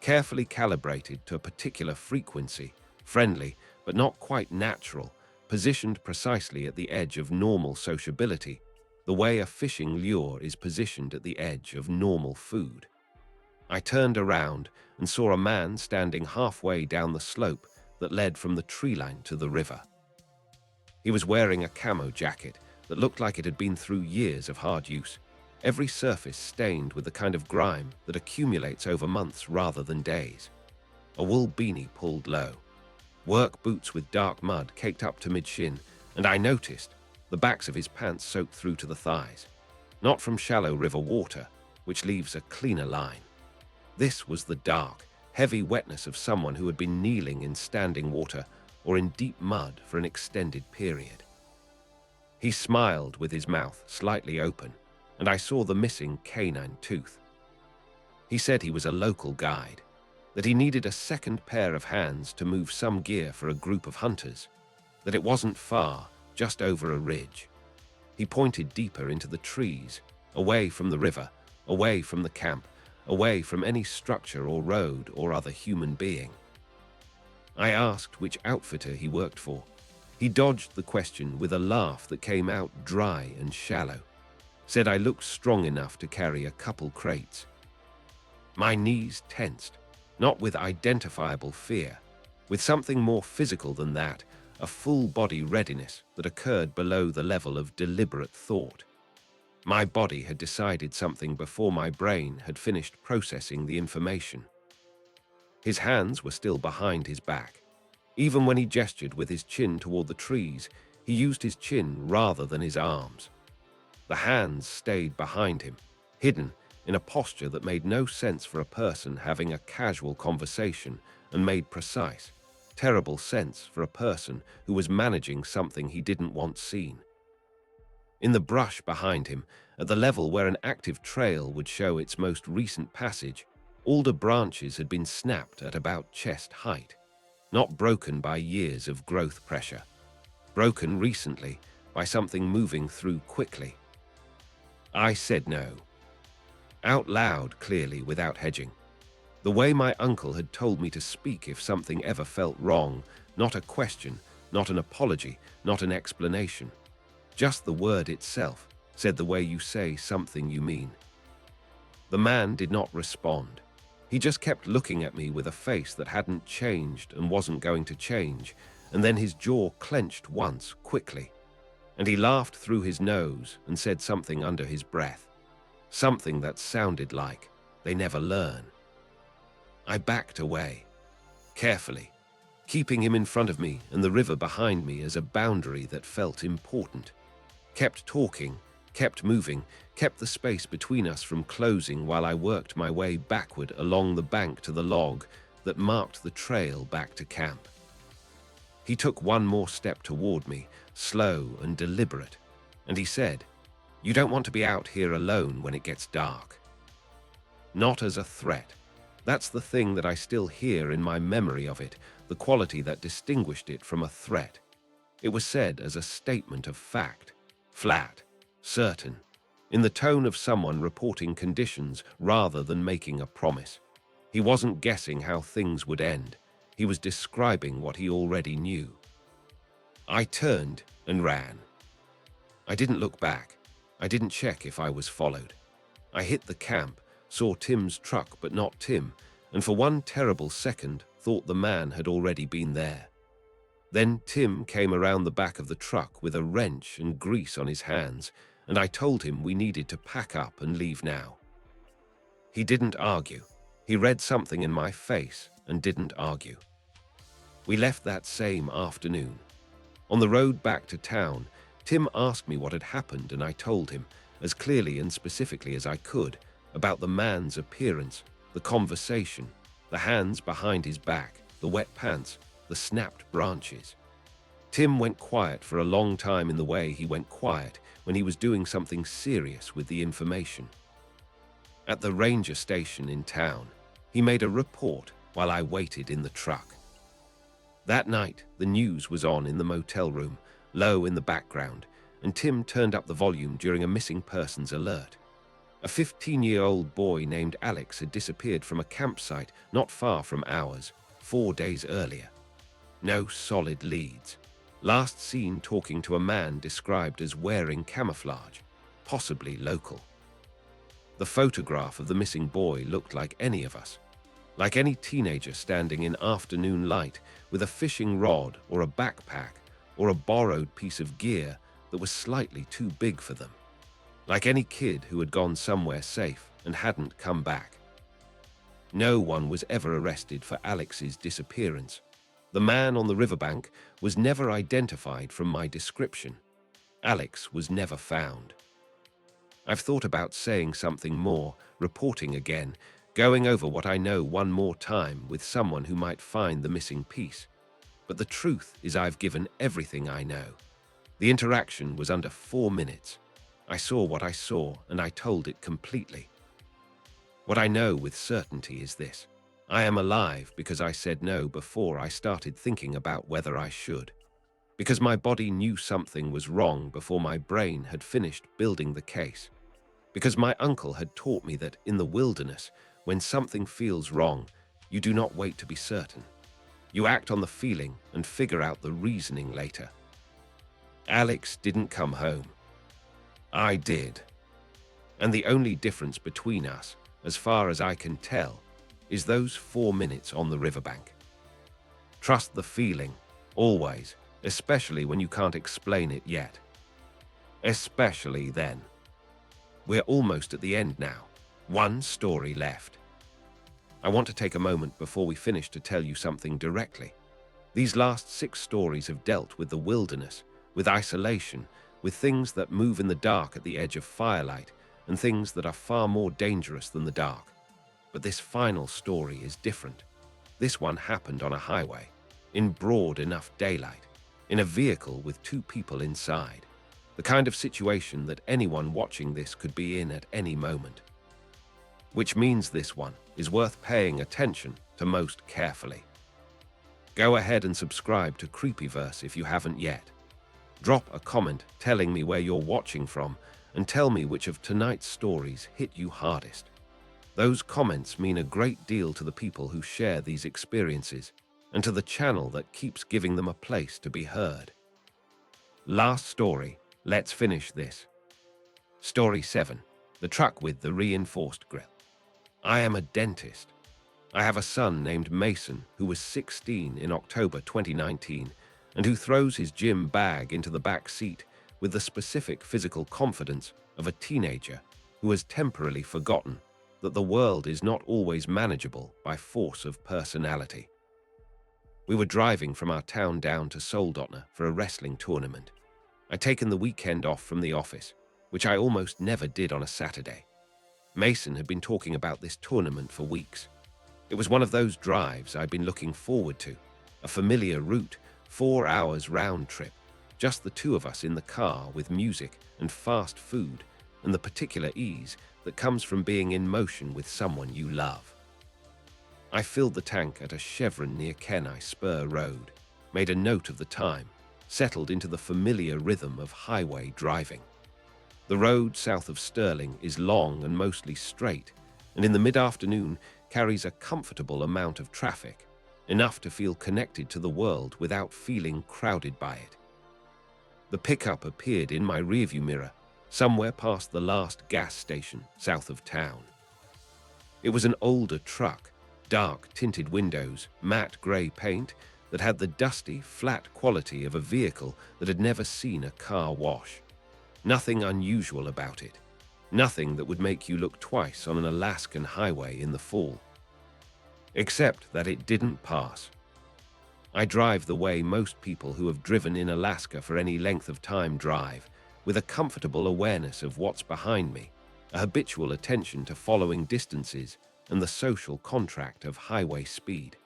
carefully calibrated to a particular frequency, friendly but not quite natural, positioned precisely at the edge of normal sociability, the way a fishing lure is positioned at the edge of normal food. I turned around and saw a man standing halfway down the slope that led from the tree line to the river. He was wearing a camo jacket that looked like it had been through years of hard use, every surface stained with the kind of grime that accumulates over months rather than days. A wool beanie pulled low, work boots with dark mud caked up to mid-shin, and I noticed the backs of his pants soaked through to the thighs, not from shallow river water, which leaves a cleaner line. This was the dark, heavy wetness of someone who had been kneeling in standing water or in deep mud for an extended period. He smiled with his mouth slightly open, and I saw the missing canine tooth. He said he was a local guide, that he needed a second pair of hands to move some gear for a group of hunters, that it wasn't far, just over a ridge. He pointed deeper into the trees, away from the river, away from the camp, away from any structure or road or other human being. I asked which outfitter he worked for. He dodged the question with a laugh that came out dry and shallow, said I looked strong enough to carry a couple crates. My knees tensed, not with identifiable fear, with something more physical than that, a full-body readiness that occurred below the level of deliberate thought. My body had decided something before my brain had finished processing the information. His hands were still behind his back. Even when he gestured with his chin toward the trees, he used his chin rather than his arms. The hands stayed behind him, hidden in a posture that made no sense for a person having a casual conversation and made precise, terrible sense for a person who was managing something he didn't want seen. In the brush behind him, at the level where an active trail would show its most recent passage, alder branches had been snapped at about chest height, not broken by years of growth pressure, broken recently by something moving through quickly. I said no. Out loud, clearly, without hedging. The way my uncle had told me to speak if something ever felt wrong, not a question, not an apology, not an explanation. Just the word itself, said the way you say something you mean. The man did not respond. He just kept looking at me with a face that hadn't changed and wasn't going to change, and then his jaw clenched once, quickly. And he laughed through his nose and said something under his breath. Something that sounded like, "They never learn." I backed away, carefully, keeping him in front of me and the river behind me as a boundary that felt important. Kept talking, kept moving, kept the space between us from closing while I worked my way backward along the bank to the log that marked the trail back to camp. He took one more step toward me, slow and deliberate, and he said, "You don't want to be out here alone when it gets dark." Not as a threat. That's the thing that I still hear in my memory of it, the quality that distinguished it from a threat. It was said as a statement of fact, flat, certain, in the tone of someone reporting conditions rather than making a promise. He wasn't guessing how things would end. He was describing what he already knew. I turned and ran. I didn't look back. I didn't check if I was followed. I hit the camp, saw Tim's truck but not Tim, and for one terrible second thought the man had already been there. Then Tim came around the back of the truck with a wrench and grease on his hands, and I told him we needed to pack up and leave now. He didn't argue. He read something in my face and didn't argue. We left that same afternoon. On the road back to town, Tim asked me what had happened, and I told him, as clearly and specifically as I could, about the man's appearance, the conversation, the hands behind his back, the wet pants, the snapped branches. Tim went quiet for a long time in the way he went quiet when he was doing something serious with the information. At the ranger station in town, he made a report while I waited in the truck. That night, the news was on in the motel room, low in the background, and Tim turned up the volume during a missing persons alert. A 15-year-old boy named Alex had disappeared from a campsite not far from ours, 4 days earlier. No solid leads. Last seen talking to a man described as wearing camouflage, possibly local. The photograph of the missing boy looked like any of us, like any teenager standing in afternoon light with a fishing rod or a backpack or a borrowed piece of gear that was slightly too big for them. Like any kid who had gone somewhere safe and hadn't come back. No one was ever arrested for Alex's disappearance. The man on the riverbank was never identified from my description. Alex was never found. I've thought about saying something more, reporting again, going over what I know one more time with someone who might find the missing piece. But the truth is I've given everything I know. The interaction was under 4 minutes. I saw what I saw, and I told it completely. What I know with certainty is this. I am alive because I said no before I started thinking about whether I should. Because my body knew something was wrong before my brain had finished building the case. Because my uncle had taught me that in the wilderness, when something feels wrong, you do not wait to be certain. You act on the feeling and figure out the reasoning later. Alex didn't come home. I did. And the only difference between us, as far as I can tell, is those 4 minutes on the riverbank. Trust the feeling, always, especially when you can't explain it yet. Especially then. We're almost at the end now. 1 story left. I want to take a moment before we finish to tell you something directly. These last 6 stories have dealt with the wilderness, with isolation, with things that move in the dark at the edge of firelight, and things that are far more dangerous than the dark. But this final story is different. This one happened on a highway, in broad enough daylight, in a vehicle with 2 people inside. The kind of situation that anyone watching this could be in at any moment. Which means this one is worth paying attention to most carefully. Go ahead and subscribe to Creepyverse if you haven't yet. Drop a comment telling me where you're watching from, and tell me which of tonight's stories hit you hardest. Those comments mean a great deal to the people who share these experiences, and to the channel that keeps giving them a place to be heard. Last story, let's finish this. Story 7, the truck with the reinforced grill. I am a dentist. I have a son named Mason who was 16 in October 2019 and who throws his gym bag into the back seat with the specific physical confidence of a teenager who has temporarily forgotten that the world is not always manageable by force of personality. We were driving from our town down to Soldotna for a wrestling tournament. I'd taken the weekend off from the office, which I almost never did on a Saturday. Mason had been talking about this tournament for weeks. It was one of those drives I'd been looking forward to, a familiar route, 4 hours round trip, just the two of us in the car with music and fast food and the particular ease that comes from being in motion with someone you love. I filled the tank at a chevron near Kenai Spur Road, made a note of the time, settled into the familiar rhythm of highway driving. The road south of Stirling is long and mostly straight, and in the mid-afternoon carries a comfortable amount of traffic, enough to feel connected to the world without feeling crowded by it. The pickup appeared in my rearview mirror, somewhere past the last gas station south of town. It was an older truck, dark tinted windows, matte grey paint that had the dusty, flat quality of a vehicle that had never seen a car wash. Nothing unusual about it. Nothing that would make you look twice on an Alaskan highway in the fall. Except that it didn't pass. I drive the way most people who have driven in Alaska for any length of time drive, with a comfortable awareness of what's behind me, a habitual attention to following distances, and the social contract of highway speed.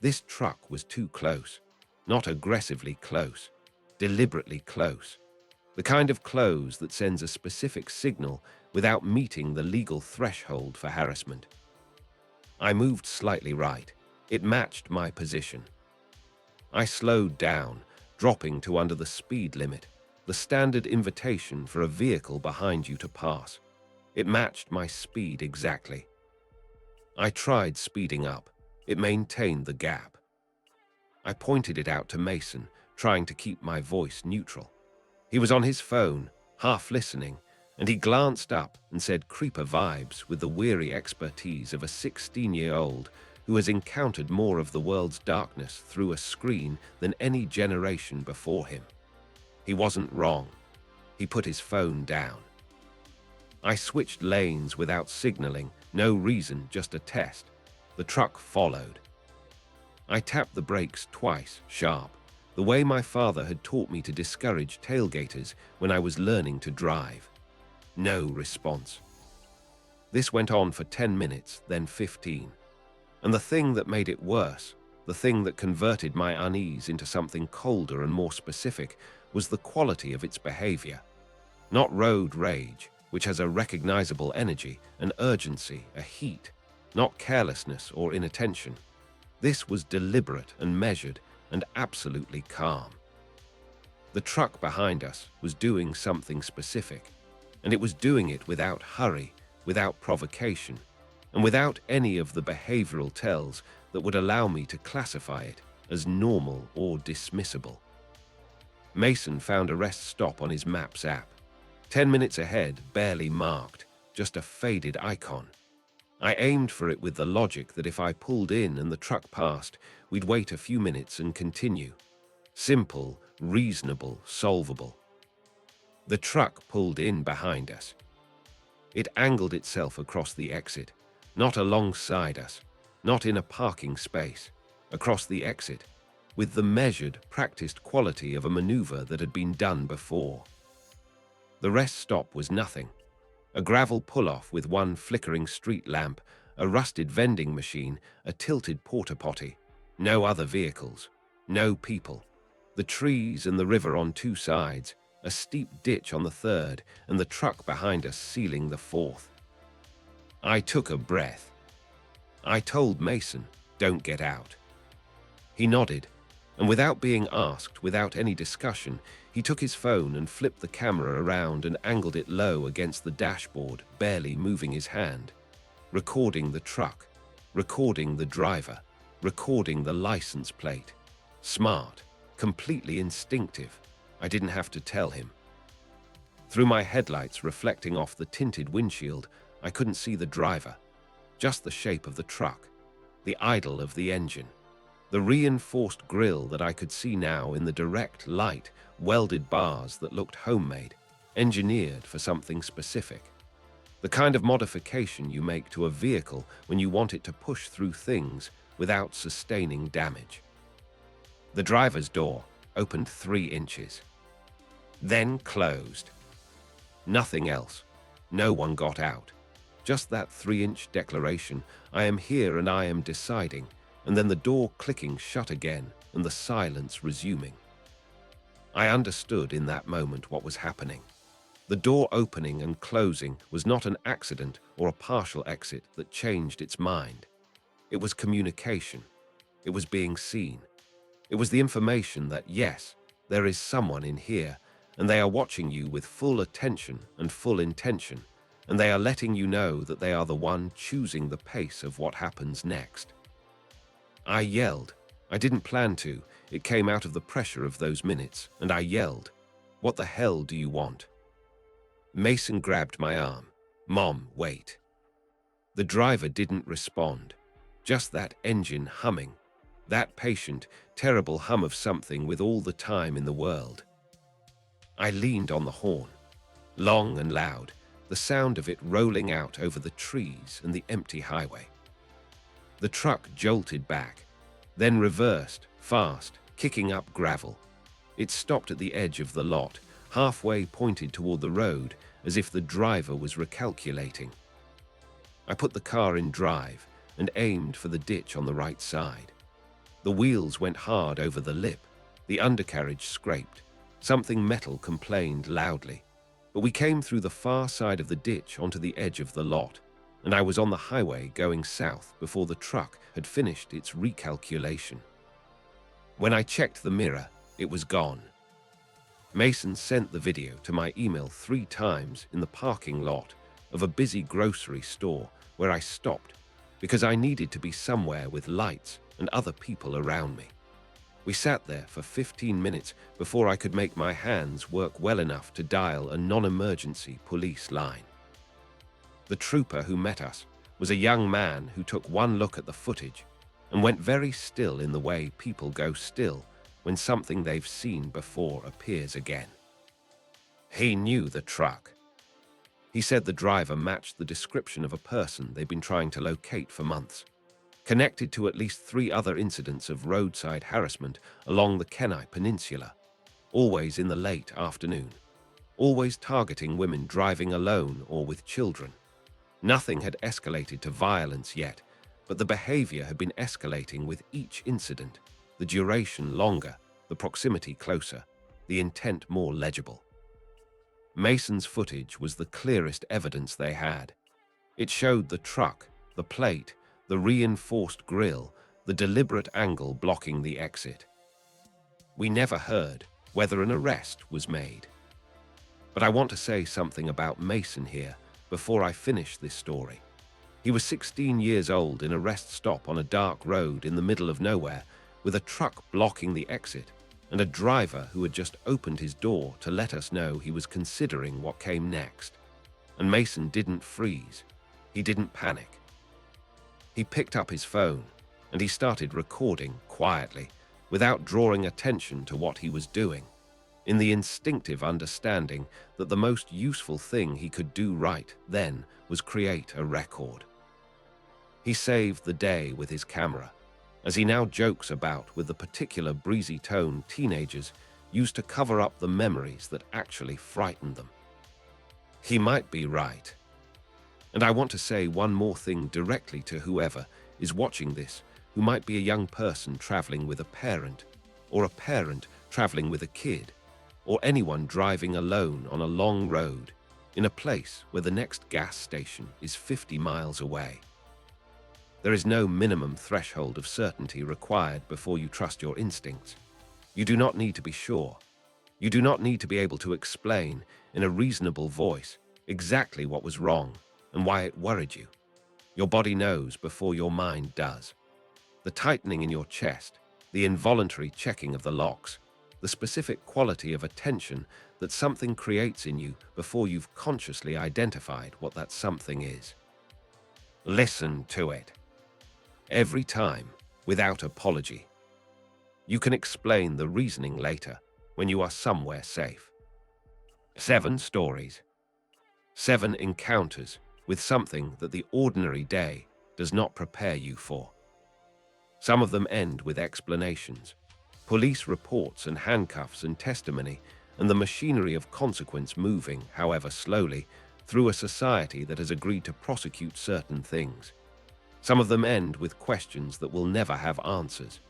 This truck was too close. Not aggressively close, deliberately close. The kind of close that sends a specific signal without meeting the legal threshold for harassment. I moved slightly right. It matched my position. I slowed down, dropping to under the speed limit, the standard invitation for a vehicle behind you to pass. It matched my speed exactly. I tried speeding up. It maintained the gap. I pointed it out to Mason, trying to keep my voice neutral. He was on his phone, half listening, and he glanced up and said creeper vibes with the weary expertise of a 16-year-old who has encountered more of the world's darkness through a screen than any generation before him. He wasn't wrong. He put his phone down. I switched lanes without signaling, no reason, just a test. The truck followed. I tapped the brakes twice, sharp, the way my father had taught me to discourage tailgaters when I was learning to drive. No response. This went on for 10 minutes, then 15. And the thing that made it worse, the thing that converted my unease into something colder and more specific, was the quality of its behavior. Not road rage, which has a recognizable energy, an urgency, a heat, not carelessness or inattention. This was deliberate and measured and absolutely calm. The truck behind us was doing something specific, and it was doing it without hurry, without provocation, and without any of the behavioral tells that would allow me to classify it as normal or dismissible. Mason found a rest stop on his Maps app. 10 minutes ahead, barely marked, just a faded icon. I aimed for it with the logic that if I pulled in and the truck passed, we'd wait a few minutes and continue. Simple, reasonable, solvable. The truck pulled in behind us. It angled itself across the exit, not alongside us, not in a parking space, across the exit, with the measured, practiced quality of a maneuver that had been done before. The rest stop was nothing. A gravel pull-off with one flickering street lamp, a rusted vending machine, a tilted porta-potty. No other vehicles, no people. The trees and the river on two sides, a steep ditch on the third, and the truck behind us sealing the fourth. I took a breath. I told Mason, "Don't get out." He nodded, and without being asked, without any discussion, he took his phone and flipped the camera around and angled it low against the dashboard, barely moving his hand. Recording the truck, recording the driver, recording the license plate. Smart, completely instinctive. I didn't have to tell him. Through my headlights reflecting off the tinted windshield, I couldn't see the driver, just the shape of the truck, the idle of the engine. The reinforced grille that I could see now in the direct light, welded bars that looked homemade, engineered for something specific. The kind of modification you make to a vehicle when you want it to push through things without sustaining damage. The driver's door opened 3 inches, then closed. Nothing else. No one got out. Just that 3-inch declaration, "I am here and I am deciding," and then the door clicking shut again and the silence resuming. I understood in that moment what was happening. The door opening and closing was not an accident or a partial exit that changed its mind. It was communication. It was being seen. It was the information that, yes, there is someone in here, and they are watching you with full attention and full intention, and they are letting you know that they are the one choosing the pace of what happens next. I yelled. I didn't plan to. It came out of the pressure of those minutes, and I yelled, "What the hell do you want?" Mason grabbed my arm. "Mom, wait." The driver didn't respond. Just that engine humming. That patient, terrible hum of something with all the time in the world. I leaned on the horn. Long and loud, the sound of it rolling out over the trees and the empty highway. The truck jolted back, then reversed, fast, kicking up gravel. It stopped at the edge of the lot, halfway pointed toward the road, as if the driver was recalculating. I put the car in drive and aimed for the ditch on the right side. The wheels went hard over the lip. The undercarriage scraped. Something metal complained loudly. But we came through the far side of the ditch onto the edge of the lot, and I was on the highway going south before the truck had finished its recalculation. When I checked the mirror, it was gone. Mason sent the video to my email 3 times in the parking lot of a busy grocery store where I stopped because I needed to be somewhere with lights and other people around me. We sat there for 15 minutes before I could make my hands work well enough to dial a non-emergency police line. The trooper who met us was a young man who took one look at the footage and went very still in the way people go still when something they've seen before appears again. He knew the truck. He said the driver matched the description of a person they've been trying to locate for months, connected to at least 3 other incidents of roadside harassment along the Kenai Peninsula, always in the late afternoon, always targeting women driving alone or with children. Nothing had escalated to violence yet, but the behavior had been escalating with each incident, the duration longer, the proximity closer, the intent more legible. Mason's footage was the clearest evidence they had. It showed the truck, the plate, the reinforced grille, the deliberate angle blocking the exit. We never heard whether an arrest was made. But I want to say something about Mason here before I finish this story. He was 16 years old in a rest stop on a dark road in the middle of nowhere, with a truck blocking the exit and a driver who had just opened his door to let us know he was considering what came next. And Mason didn't freeze. He didn't panic. He picked up his phone and he started recording quietly, without drawing attention to what he was doing, in the instinctive understanding that the most useful thing he could do right then was create a record. He saved the day with his camera, as he now jokes about with the particular breezy tone teenagers used to cover up the memories that actually frightened them. He might be right. And I want to say one more thing directly to whoever is watching this, who might be a young person traveling with a parent, or a parent traveling with a kid, or anyone driving alone on a long road in a place where the next gas station is 50 miles away. There is no minimum threshold of certainty required before you trust your instincts. You do not need to be sure. You do not need to be able to explain in a reasonable voice exactly what was wrong and why it worried you. Your body knows before your mind does. The tightening in your chest, the involuntary checking of the locks, the specific quality of attention that something creates in you before you've consciously identified what that something is. Listen to it. Every time, without apology. You can explain the reasoning later when you are somewhere safe. 7 stories. 7 encounters with something that the ordinary day does not prepare you for. Some of them end with explanations, Police reports and handcuffs and testimony, and the machinery of consequence moving, however slowly, through a society that has agreed to prosecute certain things. Some of them end with questions that will never have answers,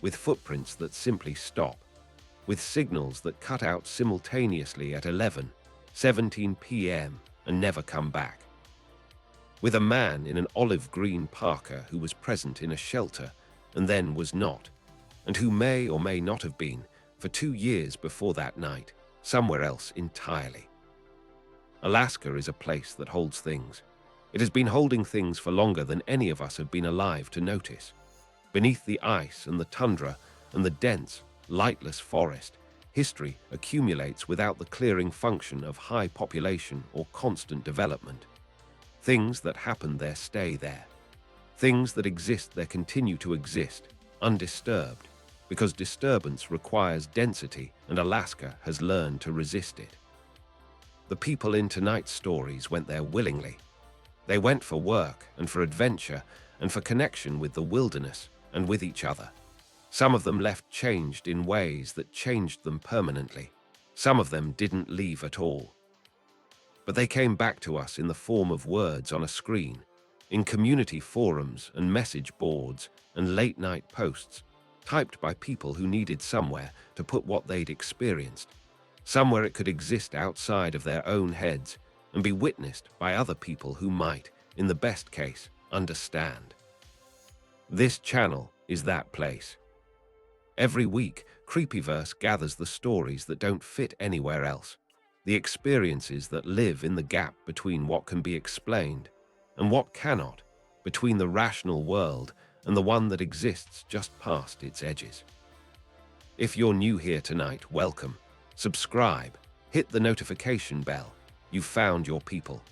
with footprints that simply stop, with signals that cut out simultaneously at 11:17 p.m. and never come back. With a man in an olive green parka who was present in a shelter and then was not, and who may or may not have been, for 2 years before that night, somewhere else entirely. Alaska is a place that holds things. It has been holding things for longer than any of us have been alive to notice. Beneath the ice and the tundra and the dense, lightless forest, history accumulates without the clearing function of high population or constant development. Things that happen there stay there. Things that exist there continue to exist, undisturbed, because disturbance requires density and Alaska has learned to resist it. The people in tonight's stories went there willingly. They went for work and for adventure and for connection with the wilderness and with each other. Some of them left changed in ways that changed them permanently. Some of them didn't leave at all. But they came back to us in the form of words on a screen, in community forums and message boards and late-night posts, typed by people who needed somewhere to put what they'd experienced, somewhere it could exist outside of their own heads and be witnessed by other people who might, in the best case, understand. This channel is that place. Every week, Creepyverse gathers the stories that don't fit anywhere else, the experiences that live in the gap between what can be explained and what cannot, between the rational world and the one that exists just past its edges. If you're new here tonight, welcome. Subscribe, hit the notification bell. You've found your people.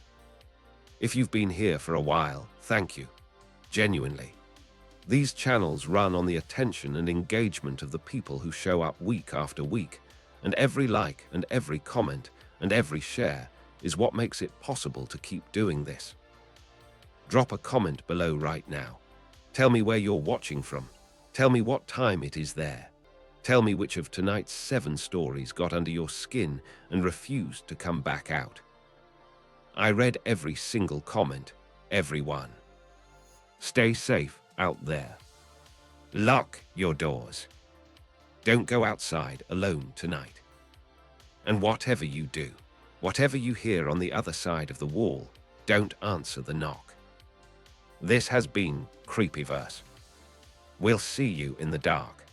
If you've been here for a while, thank you. Genuinely. These channels run on the attention and engagement of the people who show up week after week, and every like and every comment and every share is what makes it possible to keep doing this. Drop a comment below right now. Tell me where you're watching from. Tell me what time it is there. Tell me which of tonight's 7 stories got under your skin and refused to come back out. I read every single comment, every one. Stay safe out there. Lock your doors. Don't go outside alone tonight. And whatever you do, whatever you hear on the other side of the wall, don't answer the knock. This has been Creepyverse. We'll see you in the dark.